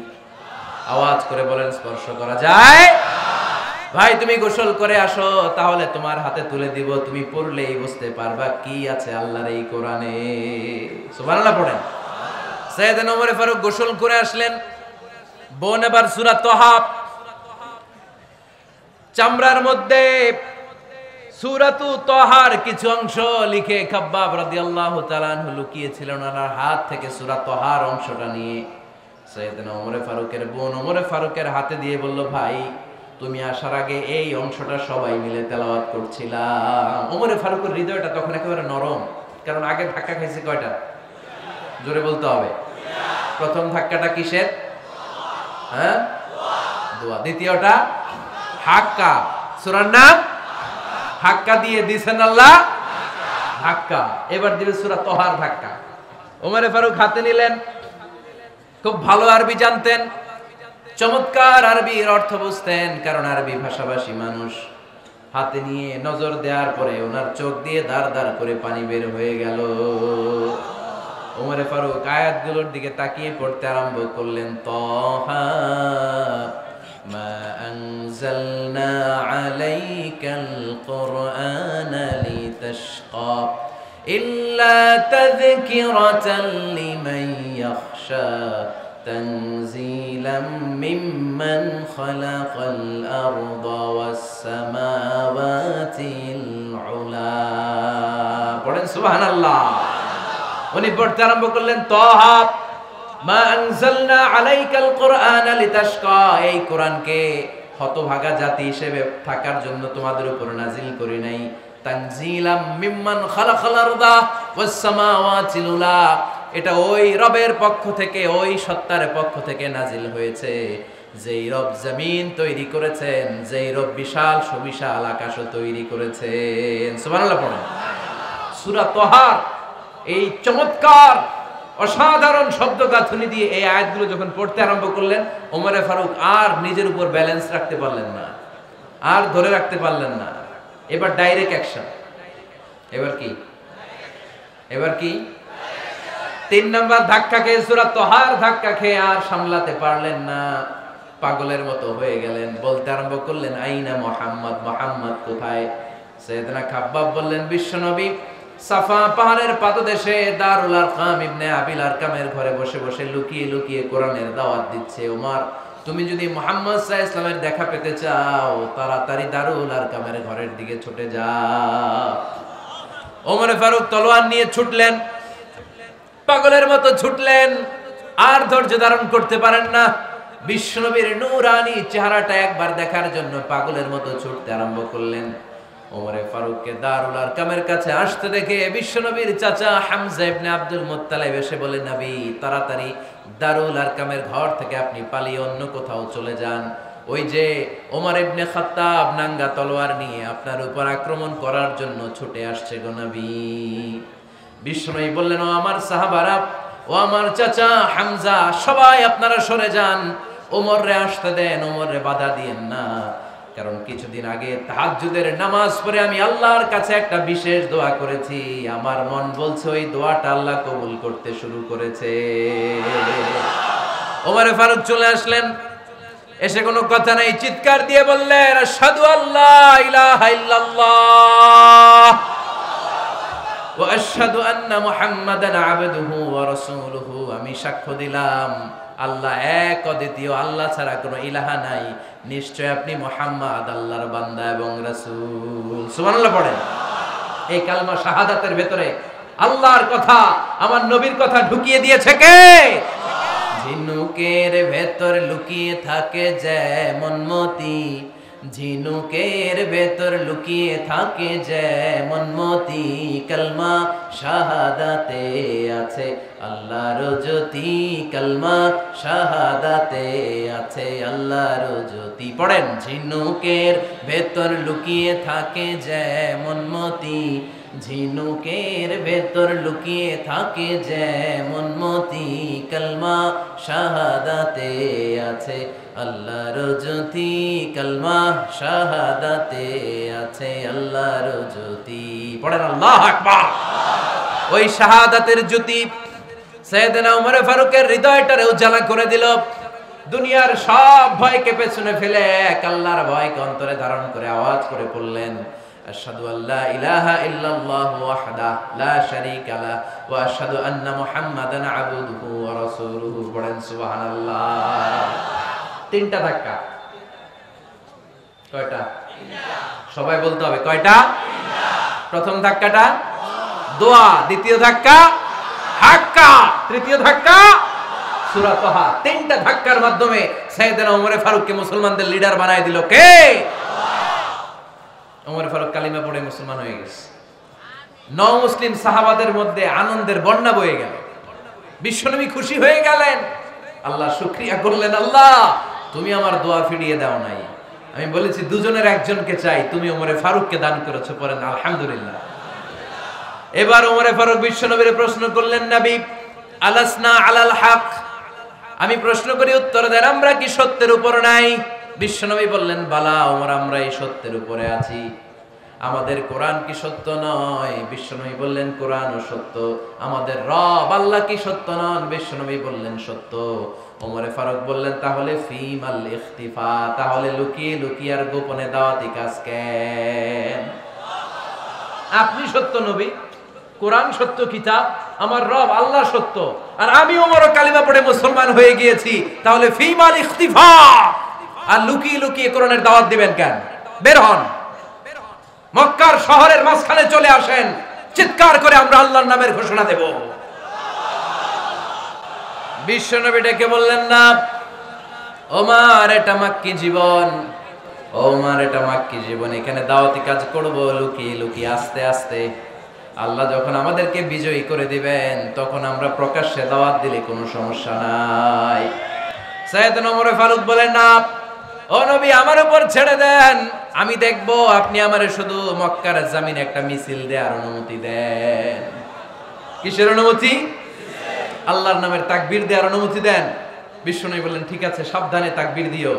আওয়াজ করে বলেন, স্পর্শ করা যায়? ভাই তুমি গোসল করে আসো, তাহলে তোমার হাতে তুলে দিব, তুমি পড়লেই বুঝতে পারবা কি আছে আল্লাহর এই কোরআনে। সুবহানাল্লাহ পড়েন। সাইয়েদনা ওমর ফারুক গোসল করে আসলেন। বোন এবার সূরা তাহা চামড়ার মধ্যে সূরাতু তাহার কিছু অংশ লিখে খাব্বাব রাদিয়াল্লাহু তাআলা আনহু লুকিয়েছিলেন, ওনার হাত থেকে সূরা তাহার অংশটা নিয়ে সাইয়েদনা ওমর ফারুকের বোন ওমর ফারুকের হাতে দিয়ে বলল, ভাই তুমি আসার আগে এই অংশটা সবাই মিলে তেলাওয়াত করছিলাম। ওমর ফারুকের হৃদয়টা তখন একেবারে নরম, কারণ আগে ধাক্কা খাইছে কয়টা? জোরে বলতে হবে। প্রথম ধাক্কাটা কিসের? হ্যাঁ, দোয়া। দ্বিতীয়টা হাক্কা, সূরার নাম হাক্কা দিয়ে দিয়েছেন আল্লাহ ধাক্কা। এবার দিবে সূরা তাহার ধাক্কা। ওমর ফারুক হাতে নিলেন, খুব ভালো আরবি জানতেন, চমৎকার আরবির অর্থ বুঝতেন, কারণ আরবি ভাষাভাষী মানুষ। হাতে নিয়ে নজর দেওয়ার পরে ওনার চোখ দিয়ে দাঁড় দাঁড় করে পানি বের হয়ে গেল। ওমর ফারুক আয়াতগুলোর দিকে তাকিয়ে পড়তে আরম্ভ করলেন, তাহা মা আনজালনা আলাইকাল কুরআনা লিতাশকা ইল্লা তাযকিরাতাল লিমান ইয়াখশা তানজিলাম মিম্মান খালাকাল আরদা ওয়াস সামাওয়াতিল উলা। পড়েন সুবহানাল্লাহ। উনি পড়তে আরম্ভ করলেন, তাহা মা আনজালনা আলাইকাল কুরআনা লিতাশকা, এই কোরআনকে হতভাগা জাতি হিসেবে থাকার জন্য তোমাদের উপর নাজিল করি নাই। তানজিলাম মিম্মান খালাকাল আরদা ওয়াস সামাওয়াতিল উলা, এটা ওই রবের পক্ষ থেকে, ওই সত্তার পক্ষ থেকে নাজিল হয়েছে যেই রব জমিন তৈরি করেছেন, যেই রব বিশাল সুবিশাল আকাশও তৈরি করেছেন। সুবহানাল্লাহ পড়েন। সূরা তাহার এই চমৎকার অসাধারণ শব্দ গাঁথনি দিয়ে এই আয়াতগুলো যখন পড়তে আরম্ভ করলেন, ওমর ফারুক আর নিজের উপর ব্যালেন্স রাখতে পারলেন না, আর ধরে রাখতে পারলেন না। এবার ডাইরেক্ট অ্যাকশন। এবার কি? এবার কি? 3 নাম্বার ধাক্কা খেয়ে, সূরা তাহার ধাক্কা খেয়ে আর সামলাতে পারলেন না, পাগলের মতো হয়ে গেলেন। বলতে আরম্ভ করলেন, আইনা মুহাম্মদ, মুহাম্মদ কোথায়? সাইয়েদনা খাব্বাব বললেন, বিশ্বনবী সাফা পাহাড়ের পাদদেশে দারুল আরকাম ইবনে আবিল আরকামের ঘরে বসে বসে লুকিয়ে লুকিয়ে কোরআনের দাওয়াত দিচ্ছে। ওমর, তুমি যদি মুহাম্মদ সাল্লাল্লাহু আলাইহি ওয়াসাল্লামের দেখা পেতে চাও, তাড়াতাড়ি দারুল আরকামের ঘরের দিকে ছুটে যাও। ওমর ফারুক তলোয়ার নিয়ে ছুটলেন, পাগলের মতো ছুটলেন, আর ধৈর্য ধারণ করতে পারেন না। বিশ্বনবীর নূরানি চেহারাটা একবার দেখার জন্য পাগলের মতো ছুটতে আরম্ভ করলেন। ওমর ফারুককে দারুল আরকামের কাছে আসতে দেখে বিশ্বনবীর চাচা হামজা ইবনে আব্দুল মুত্তালিব এসে বলে, নবী তাড়াতাড়ি দারুল আরকামের ঘর থেকে আপনি পালিয়ে অন্য কোথাও চলে যান। ওই যে ওমর ইবনে খাত্তাব নাঙ্গা তলোয়ার নিয়ে আপনার উপর আক্রমণ করার জন্য ছুটে আসছে গো নবী। বিশ্বনবী বললেন, ও আমার সাহাবারা, ও আমার চাচা হামজা, সবাই আপনারা সরে যান, ওমররে আসতে দেন, ওমররে বাধা দিয়েন না। কারণ কিছুদিন আগে তাহাজ্জুদের নামাজ পড়ে আমি আল্লাহর কাছে একটা বিশেষ দোয়া করেছি, আমার মন বলছে ওই দোয়াটা আল্লাহ কবুল করতে শুরু করেছে। ওমর ফারুক চলে আসলেন, এসে কোনো কথা নাই, চিৎকার দিয়ে বললেন, আশহাদু আল্লা ইলাহা ইল্লাল্লাহ ওয়া আশহাদু আন্না মুহাম্মাদান আবদুহু ওয়া রাসূলুহু, আমি সাক্ষ্য দিলাম আল্লাহ এক অদ্বিতীয়, আল্লাহ ছাড়া কোনো ইলাহা নাই, নিশ্চয় আপনি মুহাম্মদ আল্লাহর বান্দা এবং রাসূল। সুবহানাল্লাহ পড়েন। এই কালমা শাহাদাতের ভেতরে আল্লাহর কথা, আমার নবীর কথা ঢুকিয়ে দিয়েছে কে? ঝিনুকের ভেতর লুকিয়ে থাকে যেমন মতি, ঝিনুকের ভেতর লুকিয়ে থাকে যেমন মতি, কালমা শাহাদাতে আছে আল্লাহর জ্যোতি, কালমা শাহাদাতে আছে আল্লাহর জ্যোতি। পড়েন, ঝিনুকের ভেতর লুকিয়ে থাকে যেমন মতি, ঝিনুকের ভেতর লুকিয়ে থাকে যেমন মতি, কালমা শাহাদাতে আছে আল্লাহর জ্যোতি, কালমা শাহাদাতে আছে আল্লাহর জ্যোতি। পড়েন আল্লাহু আকবার। ওই শাহাদাতের জ্যোতি সাইয়েদনা ওমর ফারুকের হৃদয়টারে উজালা করে দিল। দুনিয়ার সব ভয়কে পেছনে ফেলে এক আল্লাহর ভয়কে অন্তরে ধারণ করে আওয়াজ করে পড়লেন, আশহাদু আল্লা ইলাহা ইল্লাল্লাহু ওয়াহদাহু লা শারীকা লাহু ওয়া আশহাদু আন্না মুহাম্মাদান আবদুহু ওয়া রাসূলুহু। পড়েন সুবহানাল্লাহ। তিনটা ধাক্কা। কয়টা? সবাই বলতে হবে কয়টা? প্রথম ধাক্কাটা দোয়া, দ্বিতীয় ধাক্কা হাক্কা, তৃতীয় ধাক্কা সূরা তাহা। তিনটা ধাক্কার মাধ্যমে সাইয়েদনা ওমর ফারুককে মুসলমানদের লিডার বানায় দিল কে? ওমর ফারুক কালিমা পড়ে মুসলমান হয়ে গেছে। নও মুসলিম সাহাবাদের মধ্যে আনন্দের বন্যা বয়ে গেল। বিশ্বনবী খুশি হয়ে গেলেন, আল্লাহ শুকরিয়া করলেন, আল্লাহ তুমি আমার দোয়া ফিরিয়ে দাও নাই। আমি বলেছি দুজনের একজনকে চাই, তুমি ওমর ফারুককে দান করেছো। পড়েন আলহামদুলিল্লাহ। এবার ওমর ফারুক বিশ্বনবীর প্রশ্ন করলেন, নবী আলাসনা আলাল হক, আমি প্রশ্ন করি উত্তর দেন, আমরা কি সত্যের উপর নাই? বিশ্বনবী বললেন, বালা ওমর, আমরা এই সত্যের উপরে আছি। আমাদের কোরআন কি সত্য নয়? বিশ্বনবী বললেন, কোরআনও সত্য। আমাদের রব আল্লাহ কি সত্য নন? বিশ্বনবী বললেন, সত্য। ওমর ফারুক বললেন, তাহলে ফিমাল ইখতিফা, তাহলে লুকিয়ে লুকিয়ে আর গোপনে দাওয়াতি কাজ কেন? আপনি সত্য নবী, কোরআন সত্য কিতাব, আমার রব আল্লাহ সত্য, আর আমি ওমরও কালিমা পড়ে মুসলমান হয়ে গিয়েছি, তাহলে ফিমাল ইখতিফা, আর লুকিয়ে লুকিয়ে কোরআনের দাওয়াত দিবেন কেন? বের হন, মক্কার শহরের মাঝখানে চলে আসেন, চিৎকার করে আমরা আল্লাহর নামের ঘোষণা দেব। বিশ্বনবী ডেকে বললেন, না ওমর, এটা মাক্কি জীবন, ওমর এটা মাক্কি জীবন, এখানে দাওয়াতি কাজ করব লুকিয়ে লুকিয়ে আস্তে আস্তে। আল্লাহ যখন আমাদেরকে বিজয়ী করে দিবেন তখন আমরা প্রকাশ্যে দাওয়াত দিলে কোনো সমস্যা নাই। সাইয়েদনা ওমর ফারুক বলেন, না ও নবী, আমার উপর ছেড়ে দেন, আমি দেখব আপনি আমারে শুধু মক্কার জমিনে একটা মিছিল দেওয়ার অনুমতি দেন। কিসের অনুমতি? আল্লাহর নামের তাকবীর দেওয়ার অনুমতি দেন। বিশ্বনবী বললেন, ঠিক আছে, সাবধানে তাকবীর দিও।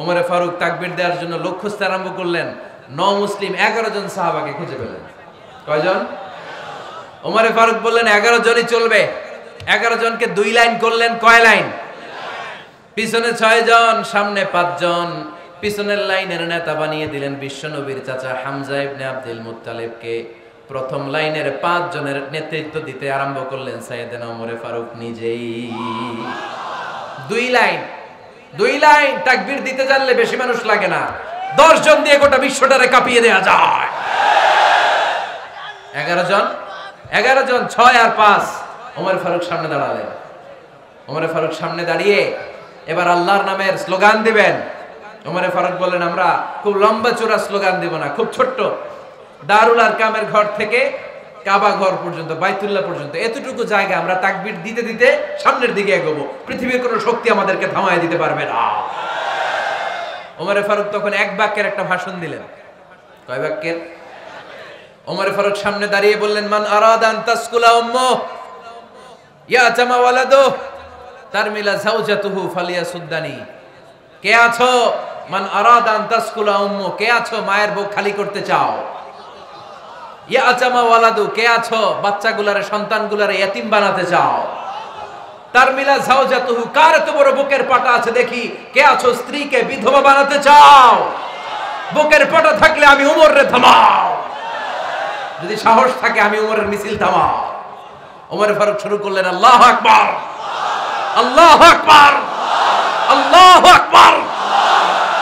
ওমর ফারুক তাকবীর দেওয়ার জন্য লোক খুঁজতে আরম্ভ করলেন। নও মুসলিম 11 জন সাহাবাকে খুঁজে পেলেন। কয়জন? ওমর ফারুক বললেন 11 জনই চলবে। 11 জনকে 2 লাইন করলেন। কয় লাইন? পিছনে 6 জন, সামনে 5 জন। পিছনের লাইনের নেতা বানিয়ে দিলেন বিশ্বনবীর চাচা হামজা ইবনে আব্দুল মুত্তালিবকে। প্রথম লাইনের 5 জনের নেতৃত্ব দিতে আরম্ভ করলেন সাইয়েদনা ওমর ফারুক নিজেই। 2 লাইন তাকবীর দিতে জানলে বেশি মানুষ লাগে না, 10 জন দিয়ে গোটা বিশ্বটারে কাঁপিয়ে দেওয়া যায়। 11 জন, 6 আর 5। ওমর ফারুক সামনে দাঁড়ালেন। ওমর ফারুক সামনে দাঁড়িয়ে এবার আল্লাহর নামের স্লোগান দিবেন। ওমর ফারুক বললেন, আমরা খুব লম্বা চূড়া স্লোগান দেব না, খুব ছোট্ট, দারুল আরকামের ঘর থেকে কাবা ঘর পর্যন্ত, বাইতুল্লাহ পর্যন্ত এতটুকু জায়গা আমরা তাকবীর দিতে দিতে সামনের দিকে এগোবো, পৃথিবীর কোনো শক্তি আমাদেরকে থামায় দিতে পারবে না। ওমর ফারুক তখন 1 বাক্যের একটা ভাষণ দিলেন। কয় বাক্যের? ওমর ফারুক সামনে দাঁড়িয়ে বললেন, মান আরাদা আন তাসকুলা উম্মু ইয়াতামা ওয়ালাদু তারমিলা যাওজাতুহু ফালিয়াসুদ্দানি। কে আছো? মান আরাদা আন তাসকুলা উম্মু, কে আছো মায়ের বুক খালি করতে চাও? ইয়াতামা ওয়ালাদু, কে আছো বাচ্চাগুলারে, সন্তানগুলারে ইতিম বানাতে চাও? তারমিলা যাওজাতুহু, কার এত বড় বুকের পাটা আছে দেখি, কে আছো স্ত্রীকে বিধবা বানাতে চাও? বুকের পাটা থাকলে আমি ওমরের থামাও, যদি সাহস থাকে আমি ওমরের মিছিল থামাও। ওমর ফারুক শুরু করলেন, আল্লাহু আকবার, আল্লাহু আকবার, আল্লাহু আকবার।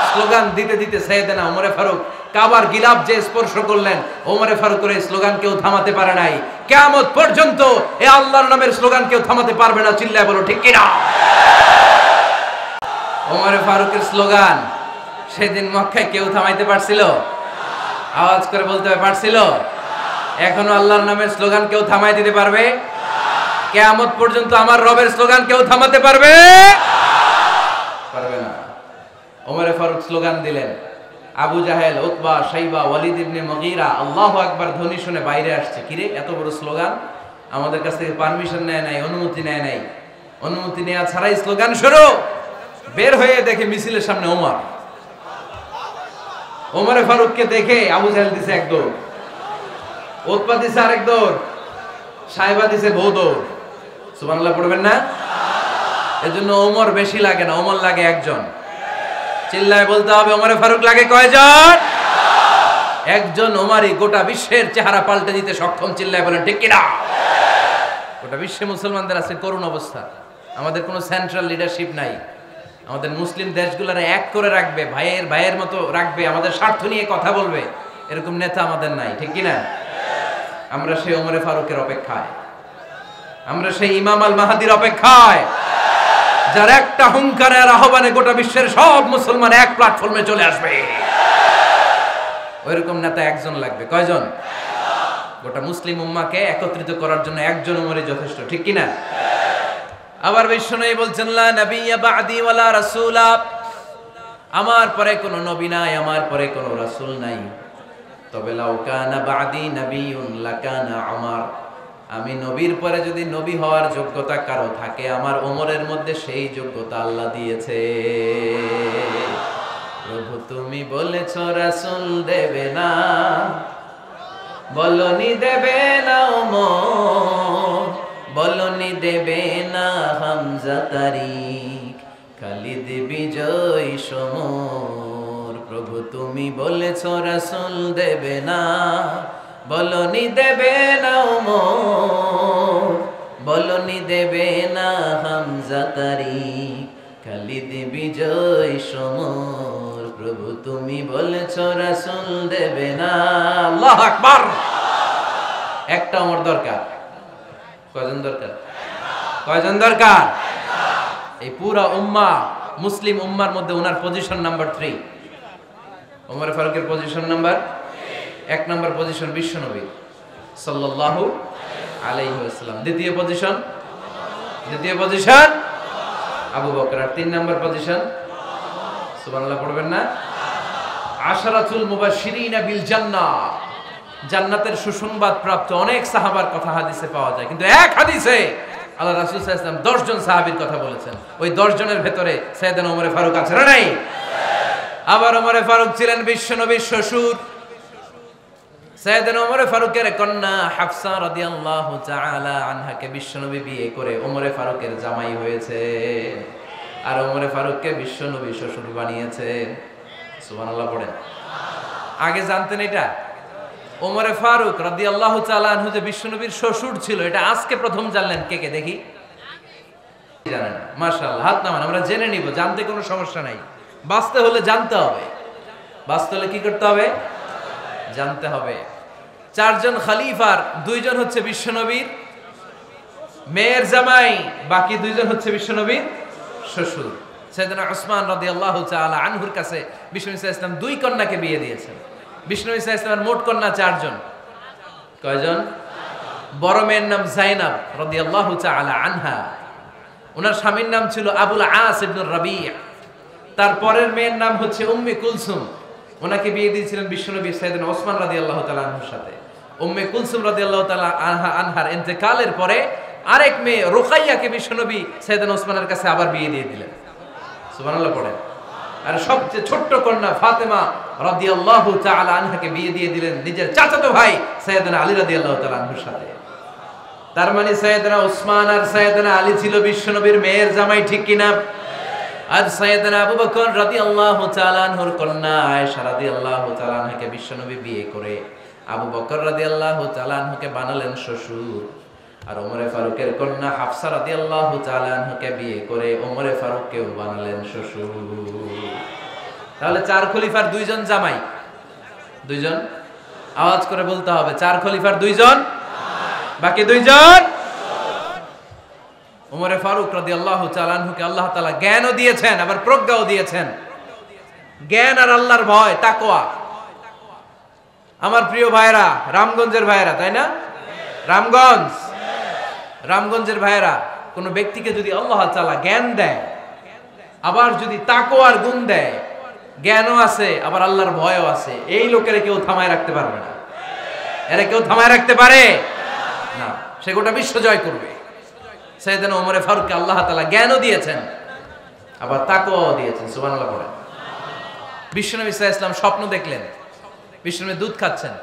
স্লোগান দিতে দিতে সাইয়েদনা ওমরে ফারুক কাবার গিলাফ যে স্পর্শ করলেন, ওমরে ফারুকের এই স্লোগান কেউ থামাতে পারে নাই। কিয়ামত পর্যন্ত এই আল্লাহর নামের স্লোগান কেউ থামাতে পারবে না। চিল্লায় বলো ঠিক কিনা? ওমরে ফারুকের স্লোগান সেদিন মক্কায় কেউ থামাইতে পারছিল? আওয়াজ করে বলতে পারছিল? এখনো আল্লাহর নামের স্লোগান কেউ থামাই দিতে পারবে? কিয়ামত পর্যন্ত আমার রবের স্লোগান কেউ থামাতে পারবে? পারবে না। ওমরে ফারুক স্লোগান দিলেন, আবু জাহেল, উতবা, শাইবা, ওয়ালিদ ইবনে মুগীরা আল্লাহু আকবার ধ্বনি শুনে বাইরে আসছে। কিরে এত বড় স্লোগান, আমাদের কাছ থেকে পারমিশন নেয় নাই, অনুমতি নেয় নাই। অনুমতি নেওয়া ছাড়াই স্লোগান শুরু। বের হয়ে দেখে মিছিলের সামনে ওমর। ওমরে ফারুককে দেখে আবু জাহেল দিছে এক দৌড়, উতবা দিছে আরেক দৌড়, শাইবা দিছে বহু দৌড়। সুবহানাল্লাহ পড়বেন না? এজন্য ওমর বেশি লাগে না, ওমর লাগে একজন। চিল্লায় বলতে হবে, ওমরে ফারুক লাগে কয়জন? একজন ওমরই গোটা বিশ্বের চেহারা পাল্টে দিতে সক্ষম। চিল্লায় বলেন ঠিক কিনা? গোটা বিশ্বে মুসলমানদের আছে করুণ অবস্থা। আমাদের কোনো সেন্ট্রাল লিডারশিপ নাই। আমাদের মুসলিম দেশগুলোর এক করে রাখবে, ভাইয়ের ভাইয়ের মতো রাখবে, আমাদের স্বার্থ নিয়ে কথা বলবে, এরকম নেতা আমাদের নাই। ঠিক কিনা? আমরা সেই ওমরে ফারুকের অপেক্ষায়, আমরা সেই ইমাম আল মাহাদির অপেক্ষায়, যার একটা হুঙ্কারের আহ্বানে গোটা বিশ্বের সব মুসলমান এক প্ল্যাটফর্মে চলে আসবে। ওইরকম নেতা একজন লাগবে। কয়জন? গোটা মুসলিম উম্মাহকে একত্রিত করার জন্য একজন ওমরই যথেষ্ট। ঠিক কিনা? আবার বিশ্বনবী বলছেন, লা নাবিয়্যা বা'দি ওয়ালা রাসূলা, আমার পরে কোনো নবী নাই, আমার পরে কোনো রাসূল নাই। তবে লাউ কানা বা'দি নাবিয়্যুন লাকানা উমর, আমি নবীর পরে যদি নবী হওয়ার যোগ্যতা কারো থাকে, আমার ওমরের মধ্যে সেই যোগ্যতা আল্লাহ দিয়েছে। প্রভু তুমি বলেছো রাসূল দেবে না, বলনি দেবে না ওমর, বলনি দেবে না হামজা তারিক, খালিদ বিজয় সমর। প্রভু তুমি বলেছো রাসূল দেবে না, বলনি দেবে না ওমর, বলনি দেবে না হামজা তারিক, খালিদ বিজয় সমর। প্রভু তুমি বলেছো রাসূল দেবে না। আল্লাহু আকবার। একটা ওমর দরকার। কয়জন দরকার? কয়জন দরকার? এই পুরা উম্মাহ, মুসলিম উম্মার মধ্যে ওনার পজিশন নাম্বার 3। ওমর ফারুকের পজিশন নাম্বার 1 নম্বর পজিশন বিশ্বনবী সাল্লাল্লাহু আলাইহি ওয়াসাল্লাম। দ্বিতীয় পজিশন আবু বকর। আর 3 নম্বর পজিশন সুবহানাল্লাহ পড়বেন না? আশরাতুল মুবাশশিরিনা বিল জান্নাহ, জান্নাতের সুসংবাদ প্রাপ্ত অনেক সাহাবার কথা হাদিসে পাওয়া যায়, কিন্তু এক হাদিসে আল্লাহ রাসূল সাল্লাল্লাহু আলাইহি ওয়াসাল্লাম 10 জন সাহাবীর কথা বলেছেন। ওই 10 জনের ভেতরে সাইয়েদনা ওমর ফারুক আছে না নাই? আবার ওমর ফারুক ছিলেন বিশ্বনবীর শ্বশুর। সাইয়েদনা ওমর ফারুকের কন্যা হাফসা রাদিয়াল্লাহু তাআলা আনহাকে বিশ্বনবী বিয়ে করে ওমর ফারুকের জামাই হয়েছে, আর ওমর ফারুককে বিশ্বনবী শ্বশুর বানিয়েছেন। সুবহানাল্লাহ পড়েন। আগে জানতেন এটা? ওমর ফারুক রাদিয়াল্লাহু তাআলা আনহু যে বিশ্বনবীর শ্বশুর ছিল, এটা আজকে প্রথম জানলেন কে কে দেখি? জানেন? মাশাআল্লাহ, হাত নামান, আমরা জেনে নিব। জানতে কোনো সমস্যা নাই। বাঁচতে হলে জানতে হবে। বাঁচতে হলে কি করতে হবে? জানতে হবে। 4 জন খলিফার 2 জন হচ্ছে বিশ্বনবীর মেয়ের জামাই, বাকি 2 জন হচ্ছে বিশ্বনবীর শ্বশুর। সাইয়েদনা উসমান রাদিয়াল্লাহু তাআলা আনহুর কাছে বিশ্বনবী সাল্লাল্লাহু আলাইহি ওয়াসাল্লাম 2 কন্যাকে বিয়ে দিয়েছেন। বিশ্বনবী সাল্লাল্লাহু আলাইহি ওয়াসাল্লামের মোট কন্যা 4 জন। কয়জন? বড় মেয়ের নাম যায়েনব রাদিয়াল্লাহু তাআলা আনহা, ওনার স্বামীর নাম ছিল আবুল আস ইবনে রাবি'। তার পরের মেয়ের নাম হচ্ছে উম্মে কুলসুম, ওনাকে বিয়ে দিয়েছিলেন বিশ্বনবী সাইয়েদনা ওসমান রাদিয়াল্লাহু তাআলা আনহুর সাথে। উম্মে কুলসুম রাদিয়াল্লাহু তাআলা আনহার ইন্তেকালের পরে আরেক মেয়ে রুকাইয়াকে বিশ্বনবী সাইয়েদনা ওসমানের কাছে আবার বিয়ে দিয়ে দিলেন। সুবহানাল্লাহ পড়েন। আর সবচেয়ে ছোট্ট কন্যা ফাতেমা রাদিয়াল্লাহু তাআলা আনহাকে বিয়ে দিয়ে দিলেন নিজের চাচাতো ভাই সাইয়েদনা আলী রাদিয়াল্লাহু তাআলা আনহুর সাথে। তার মানে সাইয়েদনা ওসমান আর সাইয়েদনা আলী ছিল বিশ্বনবীর মেয়ের জামাই, ঠিক কিনা? আর সাইয়েদনা আবু বকর রাদিয়াল্লাহু তাআলা আনহুর কন্যা আয়েশা রাদিয়াল্লাহু তাআলা আনহাকে বিশ্বনবী বিয়ে করে আবু বকর রাদিয়াল্লাহু তাআলা আনহুকে বানালেন শ্বশুর। আর ওমরে ফারুকের কন্যা হাফসা রাদিয়াল্লাহু তাআলা আনহাকে বিয়ে করে ওমরে ফারুককেও বানালেন শ্বশুর। তাহলে 4 খলিফার 2 জন জামাই, 2 জন, আওয়াজ করে বলতে হবে 4 খলিফার 2 জন, বাকি 2 জন। ওমরে ফারুক রাদিয়াল্লাহু তাআলা আনহুকে আল্লাহ তাআলা জ্ঞানও দিয়েছেন, আবার প্রজ্ঞাও দিয়েছেন। জ্ঞান আর আল্লাহর ভয়, তাকওয়া। আমার প্রিয় ভাইরা, রামগঞ্জের ভাইরা, তাই না? রামগঞ্জের ভাইরা, কোন ব্যক্তিকে যদি আল্লাহ তাআলা জ্ঞান দেয়, আবার যদি তাকওয়ার গুণ দেয়, জ্ঞানও আছে আবার আল্লাহর ভয়ও আছে, এই লোকের কেউ থামায় রাখতে পারবে না। এরা কেউ থামায় রাখতে পারে না, সে গোটা বিশ্ব জয় করবে। সাইয়েদনা ওমরে ফারুককে আল্লাহ তাআলা জ্ঞানও দিয়েছেন, আবার তাকওয়াও দিয়েছেন। সুবহানাল্লাহ বলেন। বিশ্বনবী সাল্লাল্লাহু আলাইহি ওয়াসাল্লাম স্বপ্ন দেখলেন, বিশ্বনবী দুধ খাচ্ছেন,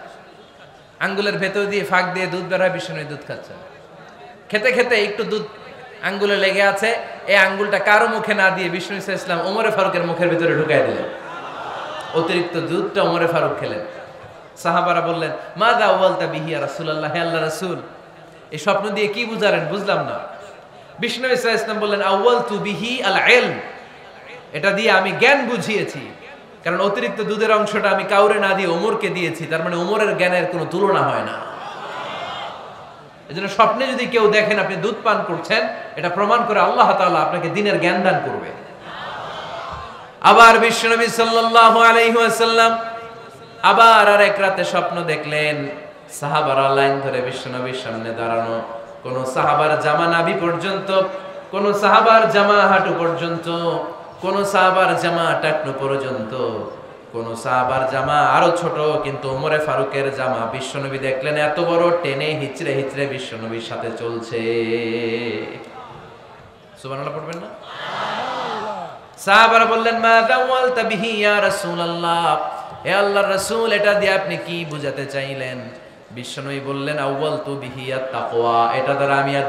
আঙ্গুলের ভেতর দিয়ে ফাঁক দিয়ে দুধ বের হয়, বিশ্বনবী দুধ খাচ্ছেন। খেতে খেতে একটু দুধ আঙ্গুলে লেগে আছে, এই আঙ্গুলটা কারো মুখে না দিয়ে বিশ্বনবী সাল্লাল্লাহু আলাইহি ওয়াসাল্লাম ওমরে ফারুকের মুখের ভিতরে ঢুকাই দিলেন। অতিরিক্ত দুধটা ওমরে ফারুক খেলেন। সাহাবারা বললেন, মাযা ওয়ালতা বিহি ইয়া রাসূলুল্লাহ, হে আল্লাহর রাসূল, এই স্বপ্ন দিয়ে কি বুঝালেন, বুঝলাম না। বিশ্বনবী সাল্লাল্লাহু আলাইহি ওয়াসাল্লাম বললেন, আউয়ালতু বিহি আল ইলম, এটা দিয়ে আমি জ্ঞান বুঝিয়েছি, কারণ অতিরিক্ত দুধের অংশটা আমি কাউরে না দিয়ে ওমরকে দিয়েছি, তার মানে ওমরের জ্ঞানের কোনো তুলনা হয় না। এজন্য স্বপ্নে যদি কেউ দেখেন আপনি দুধ পান করছেন, এটা প্রমাণ করে আল্লাহ তাআলা আপনাকে দ্বীনের জ্ঞান দান করবে। আবার বিশ্বনবী সাল্লাল্লাহু আলাইহি ওয়াসাল্লাম আবার আরেক রাতে স্বপ্ন দেখলেন, সাহাবারা লাইন ধরে বিশ্বনবীর সামনে দাঁড়ানো, কোন সাহাবার জামা নাভি পর্যন্ত, কোন সাহাবার জামা হাঁটু পর্যন্ত, কোন সাহাবার জামা টাকনু পর্যন্ত, কোন সাহাবার জামা আরো ছোট, কিন্তু ওমরে ফারুকের জামা বিশ্বনবী দেখলেন এত বড়, টেনে হিচড়ে হিচড়ে বিশ্বনবীর সাথে চলছে। সুবহানাল্লাহ পড়বেন না? সাহাবারা বললেন, মা দাওয়ালতা বিহি ইয়া রাসূলুল্লাহ, হে আল্লাহর রাসূল, এটা দিয়ে আপনি কি বুঝাতে চাইলেন? বিশ্বনবী বললেন, আউয়ালতু বিহি আত তাকওয়া, এটা দ্বারা আমি আর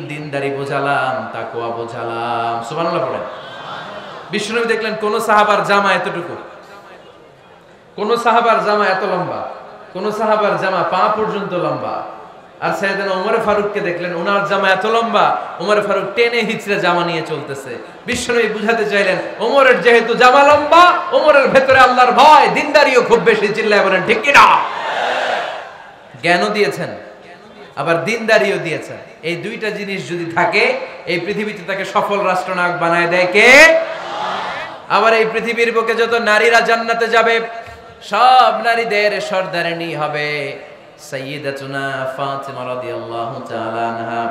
দিনদারি বোঝালাম, তাকওয়া বোঝালাম। সুবহানাল্লাহ পড়েন। বিশ্বনবী দেখলেন কোন সাহাবার জামা এতটুকু, কোন সাহাবার জামা এত লম্বা, কোন সাহাবার জামা পা পর্যন্ত লম্বা। আর সাইয়েদনা ওমরে ফারুককে দেখলেন ওনার জামা এত লম্বা, ওমরে ফারুক টেনে হিচড়ে জামা নিয়ে চলতেছে। বিশ্বনবী বুঝাতে চাইলেন, ওমরের যেহেতু জামা লম্বা, ওমরের ভেতরে আল্লাহর ভয়, দিনদারিও খুব বেশি। চিল্লায় বলেন ঠিক কি না? জ্ঞানও দিয়েছেন, আবার দিনদারিও দিয়েছেন। এই দুইটা জিনিস যদি থাকে, এই পৃথিবীতে তাকে সফল রাষ্ট্রনায়ক বানায় দেয় কে? আবার এই পৃথিবীর বুকে যত নারীরা জান্নাতে যাবে, সব নারীদের সর্দারিনী হবে সাইয়্যিদাতুনা ফাতিমা রাদিয়াল্লাহু তাআলা আনহা।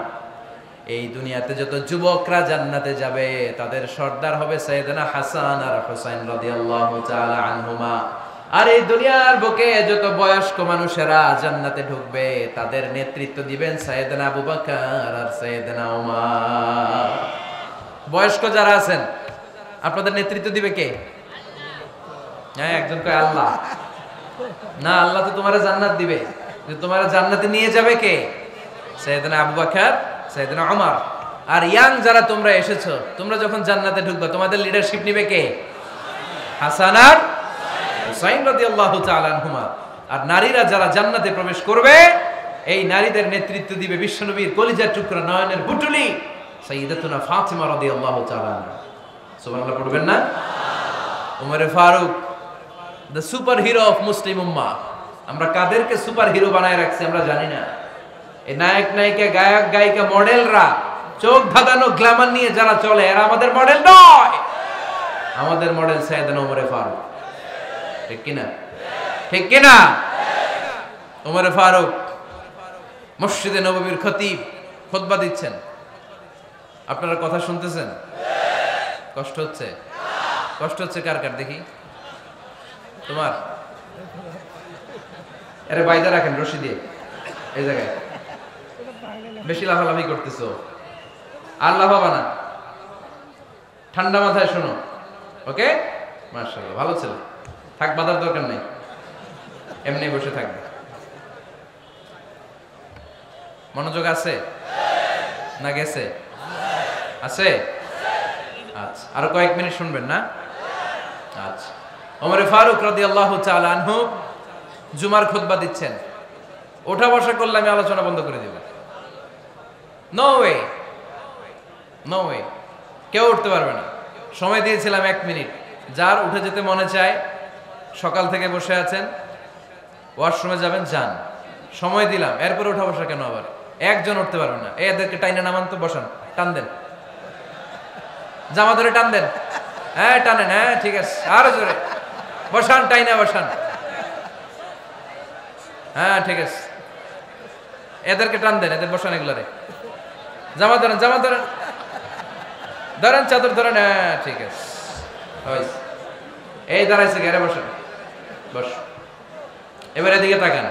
এই দুনিয়াতে যত যুবকরা জান্নাতে যাবে, তাদের সর্দার হবে সাইয়েদনা হাসান আর হুসাইন রাদিয়াল্লাহু তাআলা আনহুমা। আর এই দুনিয়ার বুকে যত বয়স্ক মানুষেরা জান্নাতে ঢুকবে, তাদের নেতৃত্ব দিবেন সাইয়েদনা আবু বকর আর সাইয়েদনা ওমর। বয়স্ক যারা আছেন, আপনাদের নেতৃত্ব দিবে কে? হ্যাঁ, একজন কয় আল্লাহ। না, আল্লাহ তো তোমার জান্নাত দিবে, তোমার জান্নাতে নিয়ে যাবে কে? সাইয়েদনা আবু বকর, সাইয়েদনা ওমর। আর ইয়াং যারা তোমরা এসেছো, তোমরা যখন জান্নাতে ঢুকবা, তোমাদের লিডারশিপ নিবে কে? হাসান আর হুসাইন রাদিয়াল্লাহু তাআলা আনহুমা। আর নারীরা যারা জান্নাতে প্রবেশ করবে, এই নারীদের নেতৃত্ব দিবে বিশ্বনবীর কলিজার টুকরা, নয়নের বুটুলি সাইয়্যিদাতুনা ফাতিমা রাদিয়াল্লাহু তাআলা আনহা। সুবহানাল্লাহ পড়বেন না? ওমরে Farooq, the super hero of Muslim উম্মাহ। আমরা কাদেরকে সুপার হিরো বানায় রাখছি আমরা জানি না। এই নায়ক নায়িকা, গায়ক গায়িকা, মডেলরা, চোখ ধাঁধানো গ্ল্যামার নিয়ে যারা চলে, এরা আমাদের মডেল নয়। আমাদের মডেল সাইয়েদনা ওমরে ফারুক। ঠিক কিনা? ঠিক কিনা? ওমরে ফারুক মসজিদে নববীর খতিব, খুতবা দিচ্ছেন। আপনারা কথা শুনতেছেন? কষ্ট হচ্ছে? কষ্ট হচ্ছে কার কার দেখি? তোমার? আরে বাইদা রাখেন রশি দিয়ে এই জায়গায়। বেশি লাফালাফি করতেছো, আর লাফাবা না, ঠান্ডা মাথায় শোনো। ওকে, মাশাআল্লাহ, ভালো ছিল। থাক, বাধার দরকার নেই, এমনি বসে থাকবে। মনোযোগ আছে না গেছে? আছে? আচ্ছা, আরো কয়েক মিনিট শুনবেন না? আচ্ছা। ওমরে ফারুক রাদিয়াল্লাহু তাআলা আনহু জুমার খুতবা দিচ্ছেন। ওঠা বসা করলে আমি আলোচনা বন্ধ করে দেব। নো ওয়ে, নো ওয়ে, কেউ উঠতে পারবে না। সময় দিয়েছিলাম 1 মিনিট। যার উঠে যেতে মনে চায়, সকাল থেকে বসে আছেন, ওয়াশরুমে যাবেন, যান, সময় দিলাম, এরপরে উঠা বসা কেন আবার? একজন উঠতে পারবে না, এদেরকে টাইনে নামান তো, বসান, টান দেন, জামা ধরে টান দেন, হ্যাঁ টানেন, হ্যাঁ ঠিক আছে, আরো জোরে বসান, টাইনে বসান, হ্যাঁ ঠিক আছে, এদেরকে টান দেন, এদের বসান, এগুলারে জামা ধরেন, জামা ধরেন, ধরেন চাদর ধরেন, হ্যাঁ ঠিক আছে, এই দাঁড়াইছে ঘেরে বসেন, বস। এবার এদিকে তাকান।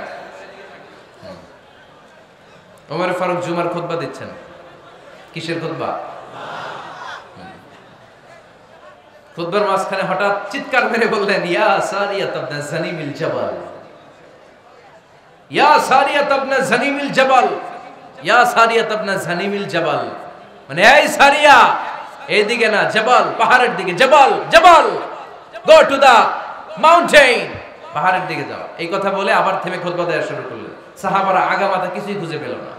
ওমর ফারুক জুমার খুতবা দিচ্ছেন। কিসের খুতবা? খুতবার মাঝখানে হঠাৎ চিৎকার মেরে বললেন, ইয়া সারিয়াত ইবনে জানিমিল জাবাল, ইয়া সারিয়াত ইবনে জানিমিল জাবাল, ইয়া সারিয়াত ইবনে জানিমিল জাবাল, মানে এই সারিয়া, এইদিকে না, জাবাল, পাহাড়ের দিকে, জাবাল, জাবাল, গো টু দা মাউন্টেন, পাহাড়ের দিকে যাও। এই কথা বলে আবার থেমে খুতবা দেওয়া শুরু করলেন। সাহাবারা আগামাথা কিছুই খুঁজে পেল না।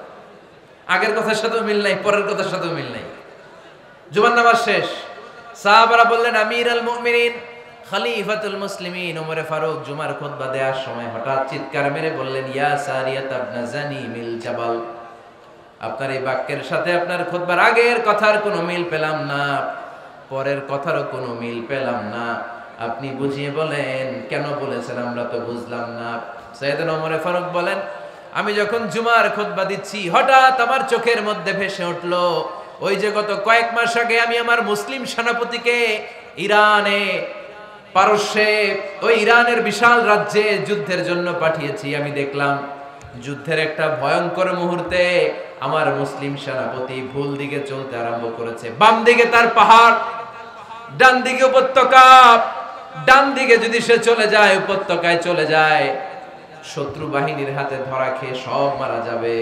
আগের কথার সাথেও মিল নাই, পরের কথার সাথেও মিল নাই। জুমার নামাজ শেষ। সাহাবারা বললেন, আমিরুল মুমিনিন, খলিফাতুল মুসলিমিন ওমর ফারুক জুমার খুতবা দেওয়ার সময় হঠাৎ চিৎকার মেরে বললেন, ইয়া সারিয়াত ইবনে জানিমিল জাবাল, আপনার এই বাক্যের সাথে আপনার খুতবার আগের কথার কোনো মিল পেলাম না, পরের কথারও কোনো মিল পেলাম না, আপনি বুঝিয়ে বলেন কেন বলেছেন, আমরা তো বুঝলাম না। সাইয়েদনা ওমর ফারুক বলেন, আমি যখন জুমার খুতবা দিচ্ছি, হঠাৎ আমার চোখের মধ্যে ভেসে উঠলো, ওই যে গত কয়েক মাস আগে আমি আমার মুসলিম সেনাপতিকে ইরানে, পারস্যে, ওই ইরানের বিশাল রাজ্যে যুদ্ধের জন্য পাঠিয়েছি। আমি দেখলাম যুদ্ধের একটা ভয়ঙ্কর মুহূর্তে আমার মুসলিম সেনাপতি ভুল দিকে চলতে আরম্ভ করেছে। বাম দিকে তার পাহাড়, ডান দিকে উপত্যকা, ডান দিকে যদি সে চলে যায়, উপত্যকায় চলে যায়, শত্রু বাহিনীর হাতে ধরা খেয়ে সব মারা যাবে।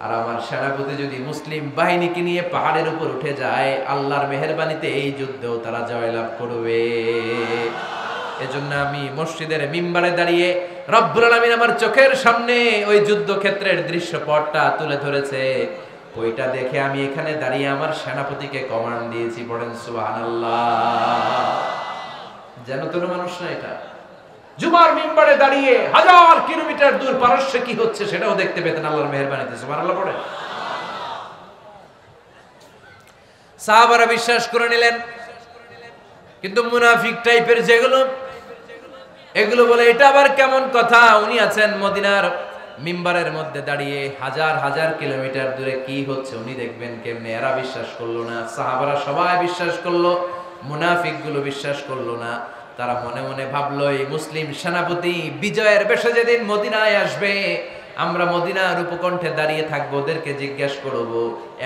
আর আমার সেনাপতি যদি মুসলিম বাহিনীকে নিয়ে পাহাড়ের উপর উঠে যায়, আল্লাহর মেহেরবানিতে এই যুদ্ধেও তারা জয়লাভ করবে। এজন্য আমি মসজিদের মিম্বারে দাঁড়িয়ে রব্বুল আলামিন আমার চোখের সামনে ওই যুদ্ধক্ষেত্রের দৃশ্যপটটা তুলে ধরেছে, ওইটা দেখে আমি এখানে দাঁড়িয়ে আমার সেনাপতিকে কমান্ড দিয়েছি। পড়েন সুবহানাল্লাহ। যেন কোনো মানুষ না, এটা জুমার মিম্বারে দাঁড়িয়ে 1000 কিলোমিটার দূর পারস্যে কি হচ্ছে সেটাও দেখতে পেতেন আল্লাহর মেহেরবানিতে। সুবহানাল্লাহ পড়েন। সাহাবারা বিশ্বাস করে নিলেন, কিন্তু মুনাফিক টাইপের যেগুলো, এগুলো বলে এটা আবার কেমন কথা, উনি আছেন মদিনার মিম্বারের মধ্যে দাঁড়িয়ে, হাজার হাজার কিলোমিটার দূরে কি হচ্ছে উনি দেখবেন কেমনে। এরা বিশ্বাস করলো না, সাহাবারা সবাই বিশ্বাস করলো, মুনাফিক গুলো বিশ্বাস করলো না। তারা মনে মনে ভাবলো, এই মুসলিম সেনাপতি বিজয়ের বেশে যেদিন মদিনায় আসবে, আমরা মদিনার উপকণ্ঠে দাঁড়িয়ে থাকবো, ওদেরকে জিজ্ঞেস করবো,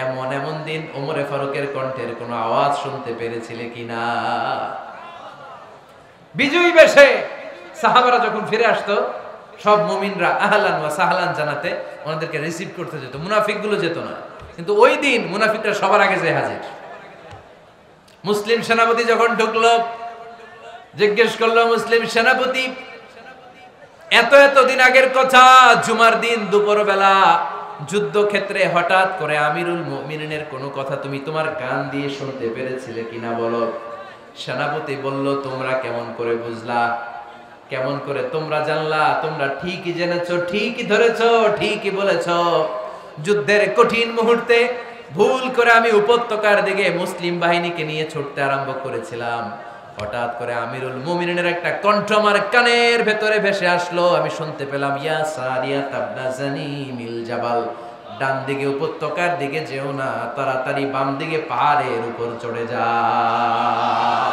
এমন এমন দিন ওমরে ফারুকের কণ্ঠের কোনো আওয়াজ শুনতে পেরেছিলে কিনা। বিজয়ী বেশে সাহাবারা যখন ফিরে আসতো, সব মুমিনরা আহলান ওয়া সাহলান জানাতে ওনাদেরকে রিসিভ করতে যেত, মুনাফিক গুলো যেত না। কিন্তু ওই দিন মুনাফিকরা সবার আগে যে হাজির। মুসলিম সেনাপতি যখন ঢুকলো, জিজ্ঞেস করলো, মুসলিম সেনাপতি, এত এত দিন আগের কথা, জুমার দিন দুপুর বেলা যুদ্ধক্ষেত্রে হঠাৎ করে আমিরুল মুমিনিনের কোনো কথা তুমি তোমার কান দিয়ে শুনতে পেরেছিলে কিনা বলো। সেনাপতি বলল, তোমরা কেমন করে বুঝলা, কেমন করে তোমরা জানলা? তোমরা ঠিকই জেনেছো, ঠিকই ধরেছো, ঠিকই বলেছো। যুদ্ধের কঠিন মুহূর্তে ভুল করে আমি উপত্যকার দিকে মুসলিম বাহিনীকে নিয়ে ছুটতে আরম্ভ করেছিলাম, হঠাৎ করে আমিরুল মুমিনিনের একটা কণ্ঠ আমার কানের ভেতরে ভেসে আসলো। আমি শুনতে পেলাম, ইয়া সারিয়াত ইবনে জানিমিল জাবাল, ডান দিকে উপত্যকার দিকে যেও না, তাড়াতাড়ি বাম দিকে পাহাড়ের উপর চড়ে যাও।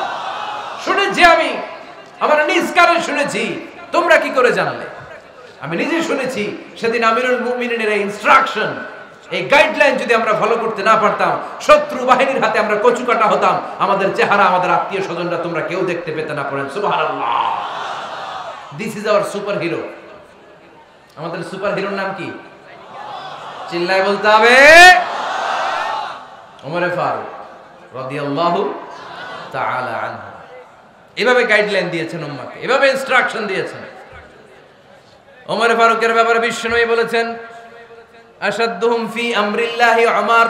শুনেছি আমি, আমার নিজ কানে শুনেছি, তোমরা কি করে জানলে? আমি নিজে শুনেছি। সেদিন আমিরুল মুমিনিনের এই ইনস্ট্রাকশন, এই গাইডলাইন যদি আমরা ফলো করতে না পারতাম, শত্রু বাহিনীর হাতে আমরা কচুকাটা হতাম, আমাদের চেহারা, আমাদের আত্মীয় স্বজনরা তোমরা কেউ দেখতে পেতে না। পড়েন সুবহানাল্লাহ। This is our super hero. আমাদের সুপার হিরোর নাম কি? চিল্লায় বলতে হবে, ওমরে ফারুক রাদিয়াল্লাহু তাআলা আনহু। এভাবে গাইডলাইন দিয়েছেন উম্মাহকে, এভাবে ইনস্ট্রাকশন দিয়েছেন। ওমরে ফারুকের ব্যাপারে বিশ্বনবী বলেছেন, আশাদ্দুহুম ফি আমরিল্লাহি উমর,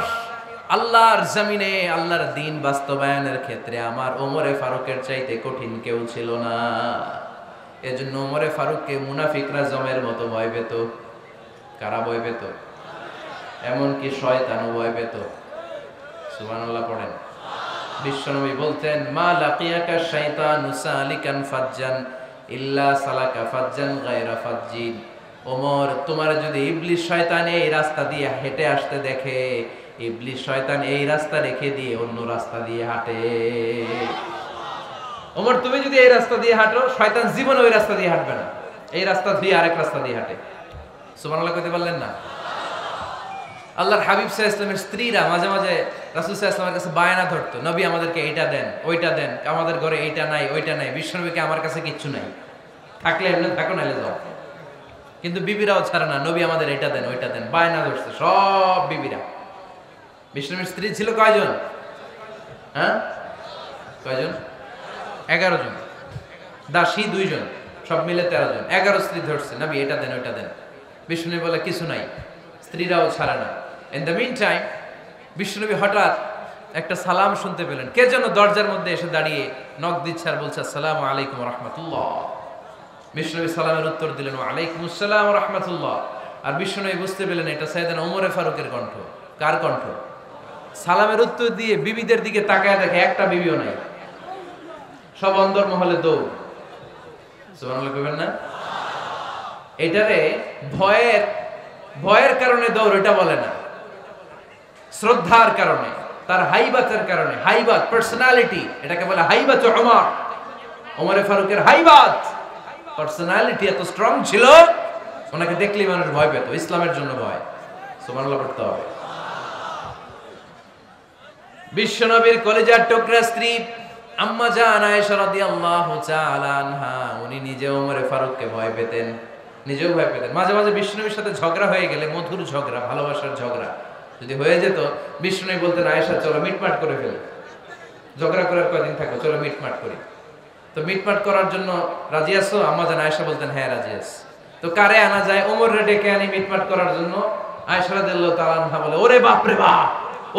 আল্লাহর জমিনে আল্লাহর দ্বীন বাস্তবায়নের ক্ষেত্রে আমার ওমরে ফারুকের চাইতে কঠিন কেউ ছিল না। এজন্য ওমরে ফারুককে মুনাফিকরা জমের মতো ভয় পেত। কারা ভয় পেত? এমনকি শয়তানও ভয় পেত। সুবহানাল্লাহ পড়েন। বিশ্বনবী বলতেন, মা লাকিয়াকা শাইতানু সালিকান ফাজ্জান ইল্লা সালাকা ফাজ্জান গায়রা ফাজ্জিন। ওমর, তোমার যদি ইবলিস শয়তান এই রাস্তা দিয়ে হেঁটে আসতে দেখে, ইবলিস শয়তান এই রাস্তা রেখে দিয়ে অন্য রাস্তা দিয়ে হাঁটে। ওমর, তুমি যদি এই রাস্তা দিয়ে হাঁটো, শয়তান জীবনে ওই রাস্তা দিয়ে হাঁটবে না, এই রাস্তা দিয়ে আরেক রাস্তা দিয়ে হাঁটে। সুবহানাল্লাহ কইতে পারলেন না? আল্লাহর হাবিব সাল্লাল্লাহু আলাইহি ওয়াসাল্লামের স্ত্রীরা মাঝে মাঝে রাসূল সাল্লাল্লাহু আলাইহি ওয়াসাল্লামের কাছে বায়না ধরতো, নবী আমাদেরকে এইটা দেন, ওইটা দেন, আমাদের ঘরে এইটা নাই, ওইটা নাই। বিশ্বনবীকে, আমার কাছে কিচ্ছু নাই, থাকলে এমনি থাকো, নাইলে যাও। কিন্তু বিবিরাও ছাড়ে না, নবী আমাদের এইটা দেন, ওইটা দেন, বায়না ধরছে সব বিবিরা। বিশ্বনবীর স্ত্রী ছিল কয়জন? হ্যাঁ, কয়জন? 11 জন। দাসী 2 জন, সব মিলে 13 জন। 11 স্ত্রী ধরছে, নবী এটা দেন, ওইটা দেন। বিশ্বনবী বলে কিছু নাই, স্ত্রীরাও ছাড়ে না। ইন দ্য মিন টাইম বিশ্বনবী হঠাৎ একটা সালাম শুনতে পেলেন। কে যেন দরজার মধ্যে এসে দাঁড়িয়ে নক দিচ্ছে আর বলছে, আসসালামু আলাইকুম রাহমাতুল্লাহ। বিশ্বনবী সালামের উত্তর দিলেন, ওয়া আলাইকুম আসসালাম ওয়া রাহমাতুল্লাহ। আর বিশ্বনবী বুঝতে পেলেন এটা সাইয়েদনা ওমরে ফারুকের কণ্ঠ। কার কণ্ঠ? সালামের উত্তর দিয়ে বিবিদের দিকে তাকায় দেখে একটা বিবিও নাই, সব অন্দরমহলে দৌড়। সুবহানাল্লাহ কইবেন না? এটারে ভয়ের কারণে দৌড় এটা বলে না, শ্রদ্ধার কারণে, তার হাইবাতের কারণে। হাইবাত, পার্সোনালিটি, এটাকে বলে হাইবাত ওমর। ওমরে ফারুকের হাইবাত, পার্সোনালিটি এত স্ট্রং ছিল, ওনাকে দেখলেই মানুষ ভয় পেত। ইসলামের জন্য ভয়। সুবহানাল্লাহ পড়তে হবে। বিশ্বনবীর কলিজার টুকরা স্ত্রী আম্মা জান আয়েশা রাদিয়াল্লাহু তাআলা আনহা, উনি নিজে ওমরে ফারুককে ভয় পেতেন, নিজেও ভয় পেতেন। মাঝে মাঝে বিশ্বনবীর সাথে ঝগড়া হয়ে গেলে, মধুর ঝগড়া, ভালোবাসার ঝগড়া যদি হয়ে যেত, বিশ্বনবী বলতেন, আয়েশা চলো মিটমাট করে ফেলি, ঝগড়া করার কয়দিন থাকো, চলো মিটমাট করি। তো মিটমাট করার জন্য রাজি আছো? আম্মা জান আয়েশা বলতেন, হ্যাঁ রাজি আছি। তো কারে আনা যায়? ওমরে ডেকে আনি মিটমাট করার জন্য। আয়েশা রাদিয়াল্লাহু তাআলা আনহা বলে, ওরে বাপ রে বাপ,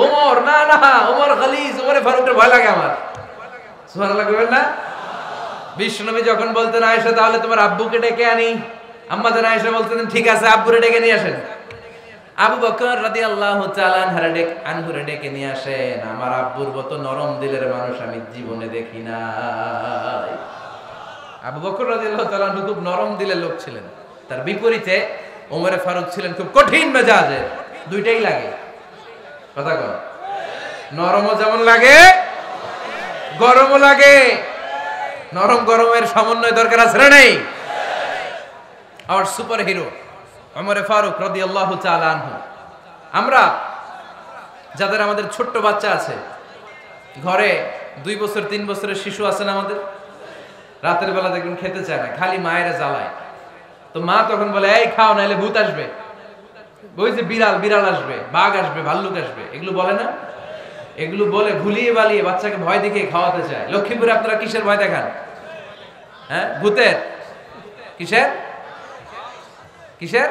ওমর, না না, ওমর গালিজ, ওমরে ফারুকের ভয় লাগে আমার। সুবহানাল্লাহ কইবেন না? বিশ্বনবী যখন বলতেন, আয়েশা তাহলে তোমার আব্বুকে ডেকে আনি, আম্মা জান আয়েশা বলতেন, ঠিক আছে, আব্বুরে ডেকে নিয়ে আসেন। আবু বকর রাদিয়াল্লাহু তাআলা আনহুরে ডেকে নিয়ে আসেন। আমার আব্বুর মতো নরম দিলের মানুষ আমি জীবনে দেখি নাই। আবু বকর রাদিয়াল্লাহু তাআলা আনহু খুব নরম দিলের লোক ছিলেন। তার বিপরীতে ওমরে ফারুক ছিলেন খুব কঠিন মেজাজের। দুইটাই লাগে, কথা কন। নরমও যেমন লাগে, গরমও লাগে। নরম গরমের সমন্বয় দরকার আছে না নেই? আমার সুপার হিরো ওমরে ফারুক রাদিয়াল্লাহু তাআলা আনহু। আমরা যাদের আমাদের ছোট্ট বাচ্চা আছে, ঘরে 2 বছর 3 বছরের শিশু আছে না আমাদের, রাতের বেলা দেখবেন খেতে চায় না, খালি মায়েরা জ্বালায়। তো মা তখন বলে, এই খাও নাইলে ভূত আসবে, ওই যে বিড়াল আসবে, বাঘ আসবে, ভাল্লুক আসবে, এগুলো বলে না? এগুলো বলে ভুলিয়ে বালিয়ে বাচ্চাকে ভয় দেখিয়ে খাওয়াতে চায়। লক্ষ্মীপুরে আপনারা কিসের ভয় দেখান? হ্যাঁ, ভূতের? কিসের কিসের?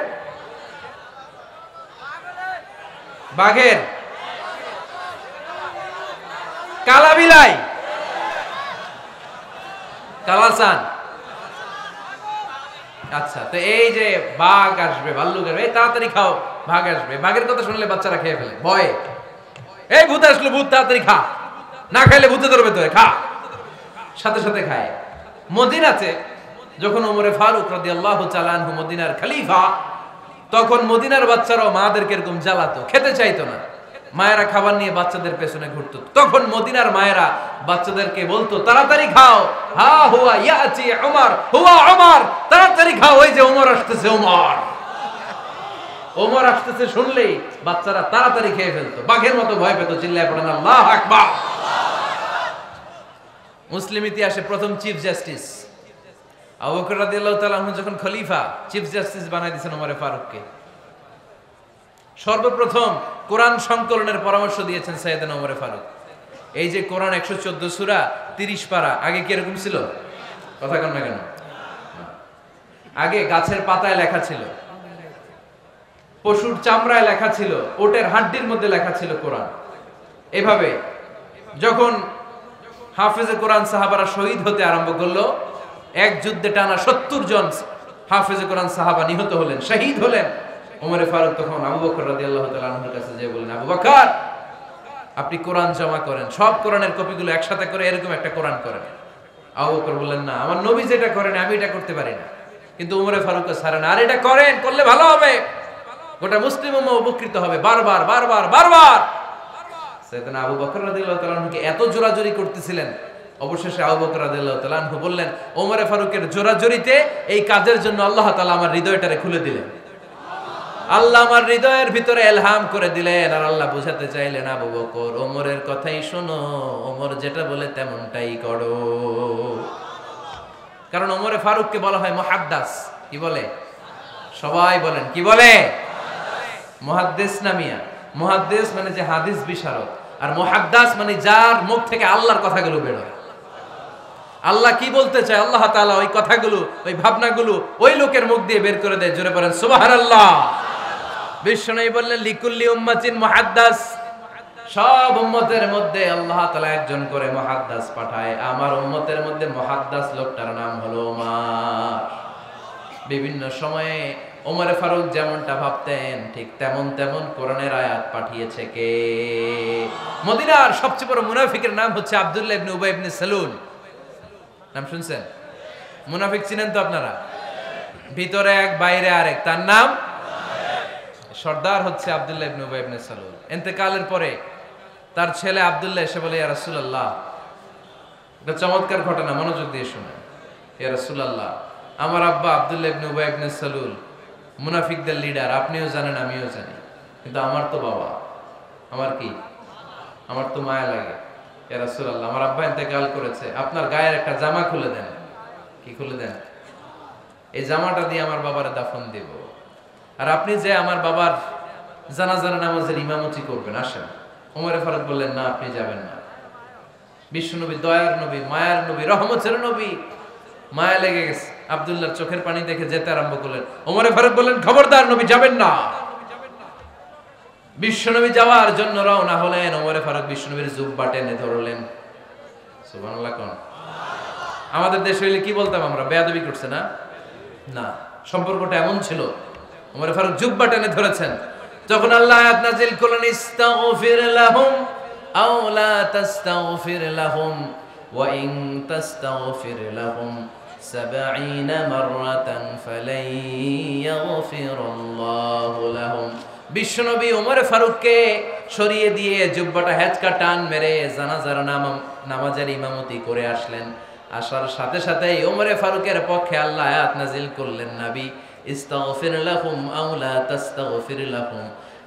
বাঘের? কালা বিলাই, কালাচান। আচ্ছা, তো এই যে বাঘ আসবে, ভাল্লুক আসবে, এই তাড়াতাড়ি খাও, বাঘ আসবে। বাঘের কথা শুনলে বাচ্চারা খেয়ে ফেলে ভয়ে। এই ভূত আসলো, ভূত, তাড়াতাড়ি খা, না খাইলে ভূতে ধরবে, তো খা, সাথে সাথে খায়। মদিনাতে যখন ওমরে ফারুক রাদিয়াল্লাহু তাআলা আনহু মদিনার খলিফা, তখন মদিনার বাচ্চারাও মাদেরকে এরকম জ্বালাতো, খেতে চাইতো না। মায়েরা খাবার নিয়ে বাচ্চাদের পেছনে ঘুরতো। তখন মদিনার মায়েরা বাচ্চাদেরকে বলতো, তাড়াতাড়ি খাও, হা হুয়া ইয়াতি ওমর, হুয়া ওমর, তাড়াতাড়ি খাও, ওই যে ওমর আসতেছে, ওমর, ওমর আসতেছে শুনলেই বাচ্চারা তাড়াতাড়ি খেয়ে ফেলতো, বাঘের মতো ভয় পেত। চিল্লায় পড়েন আল্লাহু আকবার। মুসলিম ইতিহাসে প্রথম চিফ জাস্টিস আবু বকর রাদিয়াল্লাহু তাআলা আনহু যখন খলিফা, চিফ জাস্টিস বানাই দিয়েছেন ওমরে ফারুককে। সর্বপ্রথম কোরআন সংকলনের পরামর্শ দিয়েছেন সাইয়েদনা ওমরে ফারুক। এই যে কোরআন 114 সূরা 30 পারা, আগে কি এরকম ছিল? কথা কন না কেন? আগে গাছের পাতায় লেখা ছিল, পশুর চামড়ায় লেখা ছিল, ওটের হাড্ডির মধ্যে লেখা ছিল কোরআন। এভাবে যখন হাফেজে কোরআন সাহাবারা শহীদ হতে আরম্ভ করলো, এক যুদ্ধে টানা 70 জন হাফেজে কোরআন সাহাবা নিহত হলেন, শহীদ হলেন। ওমরে ফারুক তখন আবু বকর রাদিয়াল্লাহু তাআলা আনহুর কাছে যেয়ে বললেন, আবু বকর, আপনি কোরআন জমা করেন, সব কোরআনের কপিগুলো একসাথে করে এরকম একটা কোরআন করেন। আবু বকর বললেন, না, আমার নবী যেটা করেন আমি এটা করতে পারি না। কিন্তু ওমরে ফারুককে ছাড়েন, আর এটা করেন, করলে ভালো হবে, গোটা মুসলিম উম্মাহ উপকৃত হবে। বারবার বারবার বারবার সাইয়েদনা আবু বকর রাদিয়াল্লাহু তাআলা আনহুকে এত জোরাজুরি করতেছিলেন, অবশেষে আবু বকর রাদিয়াল্লাহু তাআলা আনহু বললেন, ওমরে ফারুকের জোরাজুরিতে এই কাজের জন্য আল্লাহ তাআলা আমার হৃদয়টারে খুলে দিলেন। আল্লাহ আমার হৃদয়ের ভিতরে ইলহাম করে দিলেন, আর আল্লাহ বুঝাতে চাইলেন, আবু বকর, ওমরের কথাই শোনো, ওমর যেটা বলে তেমনটাই করো। কারণ ওমরে ফারুককে বলা হয় মুহাদ্দাস। কি বলে? সবাই বলেন, কি বলে? মুহাদ্দিস নামিয়া। মুহাদ্দিস মানে যে হাদিস বিশারদ, আর মুহাদ্দাস মানে যার মুখ থেকে আল্লাহর কথাগুলো বের হয়। আল্লাহ কি বলতে চায়, আল্লাহ তাআলা ওই কথাগুলো, ওই ভাবনাগুলো ওই লোকের মুখ দিয়ে বের করে দেয়। জোরে বলেন সুবহানাল্লাহ। বিশ্বনবী বললেন, লিকুল্লি উম্মাতিন মুহাদ্দাস, সব উম্মতের মধ্যে আল্লাহ তাআলা একজন করে মুহাদ্দাস পাঠায়। আমার উম্মতের মধ্যে মুহাদ্দাস লোকটার নাম হলো ওমর। বিভিন্ন সময়ে ওমরে ফারুক যেমনটা ভাবতেন, ঠিক তেমন তেমন কোরআনের আয়াত পাঠিয়েছে কে? মদিনার সবচেয়ে বড় মুনাফিকের নাম হচ্ছে আব্দুল্লাহ ইবনে উবাই ইবনে সালুল। নাম শুনছেন? মুনাফিক চিনেন তো আপনারা? ভিতরে এক, বাইরে আরেক। তার নাম সর্দার হচ্ছে আব্দুল্লাহ ইবনে উবাই ইবনে সালুল। ইন্তেকালের পরে তার ছেলে আব্দুল্লাহ এসে বলে, ইয়া রাসূলুল্লাহ, এটা চমৎকার ঘটনা, মনোযোগ দিয়ে শুনুন। ইয়া রাসূলুল্লাহ, আমার আব্বা আব্দুল্লাহ ইবনে উবাই ইবনে সালুল মুনাফিকদের লিডার, আপনিও জানেন আমিও জানি, কিন্তু আমার তো বাবা, আমার কি, আমার তো মায়া লাগে। ইয়া রাসূলুল্লাহ, আমার আব্বা ইন্তেকাল করেছে, আপনার গায়ের একটা জামা খুলে দেন। কি খুলে দেন? এই জামাটা দিয়ে আমার বাবারে দাফন দেব, আর আপনি যে আমার বাবার জানাজার নামাজের ইমামতি করবেন, আসেন। ওমরে ফারুক বললেন, না, আপনি যাবেন না। বিশ্বনবী দয়ার নবী, মায়ার নবী, রহমতের নবী, মায়া লেগে গেছে, আব্দুল্লাহর চোখের পানি দেখে যেতে আরম্ভ করলেন। ওমরে ফারুক বললেন, খবরদার, নবী যাবেন না। বিশ্বনবী যাওয়ার জন্য রওনা হলেন। ওমরে ফারুক বিশ্বনবীর জুব্বা টেনে ধরলেন। সুবহানাল্লাহ কোন? আমাদের দেশে হইলে কি বলতাম আমরা? বেয়াদবি করছে না? না, সম্পর্কটা এমন ছিল। ওমরে ফারুক জুব্বা টেনে ধরেছেন। যখন আল্লাহ আয়াত নাযিল করলেন, ইস্তাগফির লাহুম আও লা তাস্তাগফির লাহুম ওয়া ইন তাস্তাগফির লাহুম 70 মাররাতান ফালাই ইয়াগফিরুল্লাহু লাহুম। বিশ্বনবী ওমর ফারুককে সরিয়ে দিয়ে জুব্বাটা হেঁচকা টান মেরে জানাজার নামাজের ইমামতি করে আসলেন। আসার সাথে সাথেই ওমরে ফারুকের পক্ষে আল্লাহ আয়াত নাযিল করলেন, নবী, ইস্তাগফির লাহুম আও লা তাস্তাগফির লাহুম,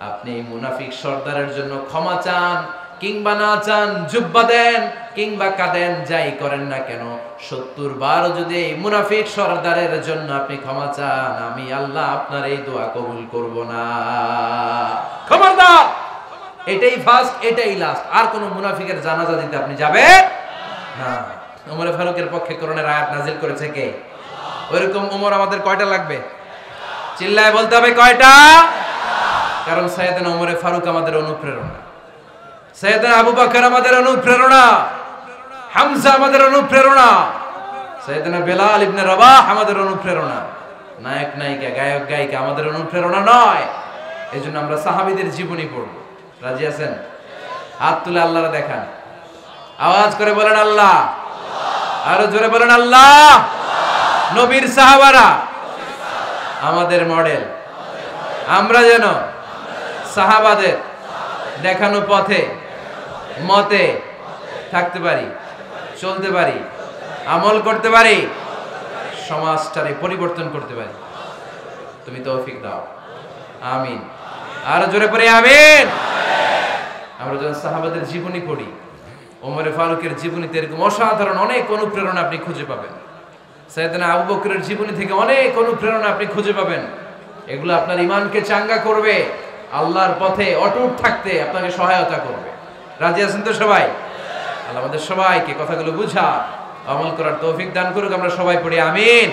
আপনি মুনাফিক সর্দারের জন্য ক্ষমা চান কিংবা না চান, জুব্বা দেন কিংবা কাঁদেন, যাই করেন না কেন, 70 বার যদি এই মুনাফিক সর্দারের জন্য আপনি ক্ষমা চান, আমি আল্লাহ আপনার এই দোয়া কবুল করব না। খবরদার, এটাই ফার্স্ট, এটাই লাস্ট। আর কোন মুনাফিকের জানাজা দিতে আপনি যাবেন না। ওমরে ফারুকের পক্ষে কোরআনের আয়াত নাযিল করেছে কে? ওইরকম ওমর আমাদের কয়টা লাগবে? চিল্লায় বলতে হবে, কয়টা? কারণ সাইয়েদনা ওমরে ফারুক আমাদের অনুপ্রেরণা, সাইয়েদনা আবু বকর আমাদের অনুপ্রেরণা, হামজা আমাদের অনুপ্রেরণা, সাইয়েদনা বেলাল ইবনে রাবাহ আমাদের অনুপ্রেরণা। নায়ক নায়িকা, গায়ক গায়িকা আমাদের অনুপ্রেরণা নয়। এজন্য আমরা সাহাবীদের জীবনী পড়ব। রাজি আছেন? হাত তুলে আল্লাহরে দেখান, আওয়াজ করে বলেন আল্লাহ, আরো জোরে বলেন আল্লাহ। নবীর সাহাবারা আমাদের মডেল, আমরা যেন সাহাবাদের দেখানো পথে মতে থাকতে পারি, চলতে পারি, আমল করতে পারি, সমাজটারে পরিবর্তন করতে পারি। তুমি তৌফিক দাও, আমিন। আর জোরে পড়ে আমিন। আমরা যখন সাহাবাদের জীবনী পড়ি, ওমরে ফারুকের জীবনীতে এরকম অসাধারণ অনেক অনুপ্রেরণা আপনি খুঁজে পাবেন। সাইয়েদনা আবু বকরের জীবনী থেকে অনেক অনুপ্রেরণা আপনি খুঁজে পাবেন। এগুলো আপনার ঈমানকে চাঙ্গা করবে, আল্লাহর পথে অটুট থাকতে আপনাকে সহায়তা করবে। রাজি আছেন তো সবাই? আল্লাহ আমাদের সবাইকে কথাগুলো বুঝা আমল করার তৌফিক দান করুক। আমরা সবাই পড়ি আমিন।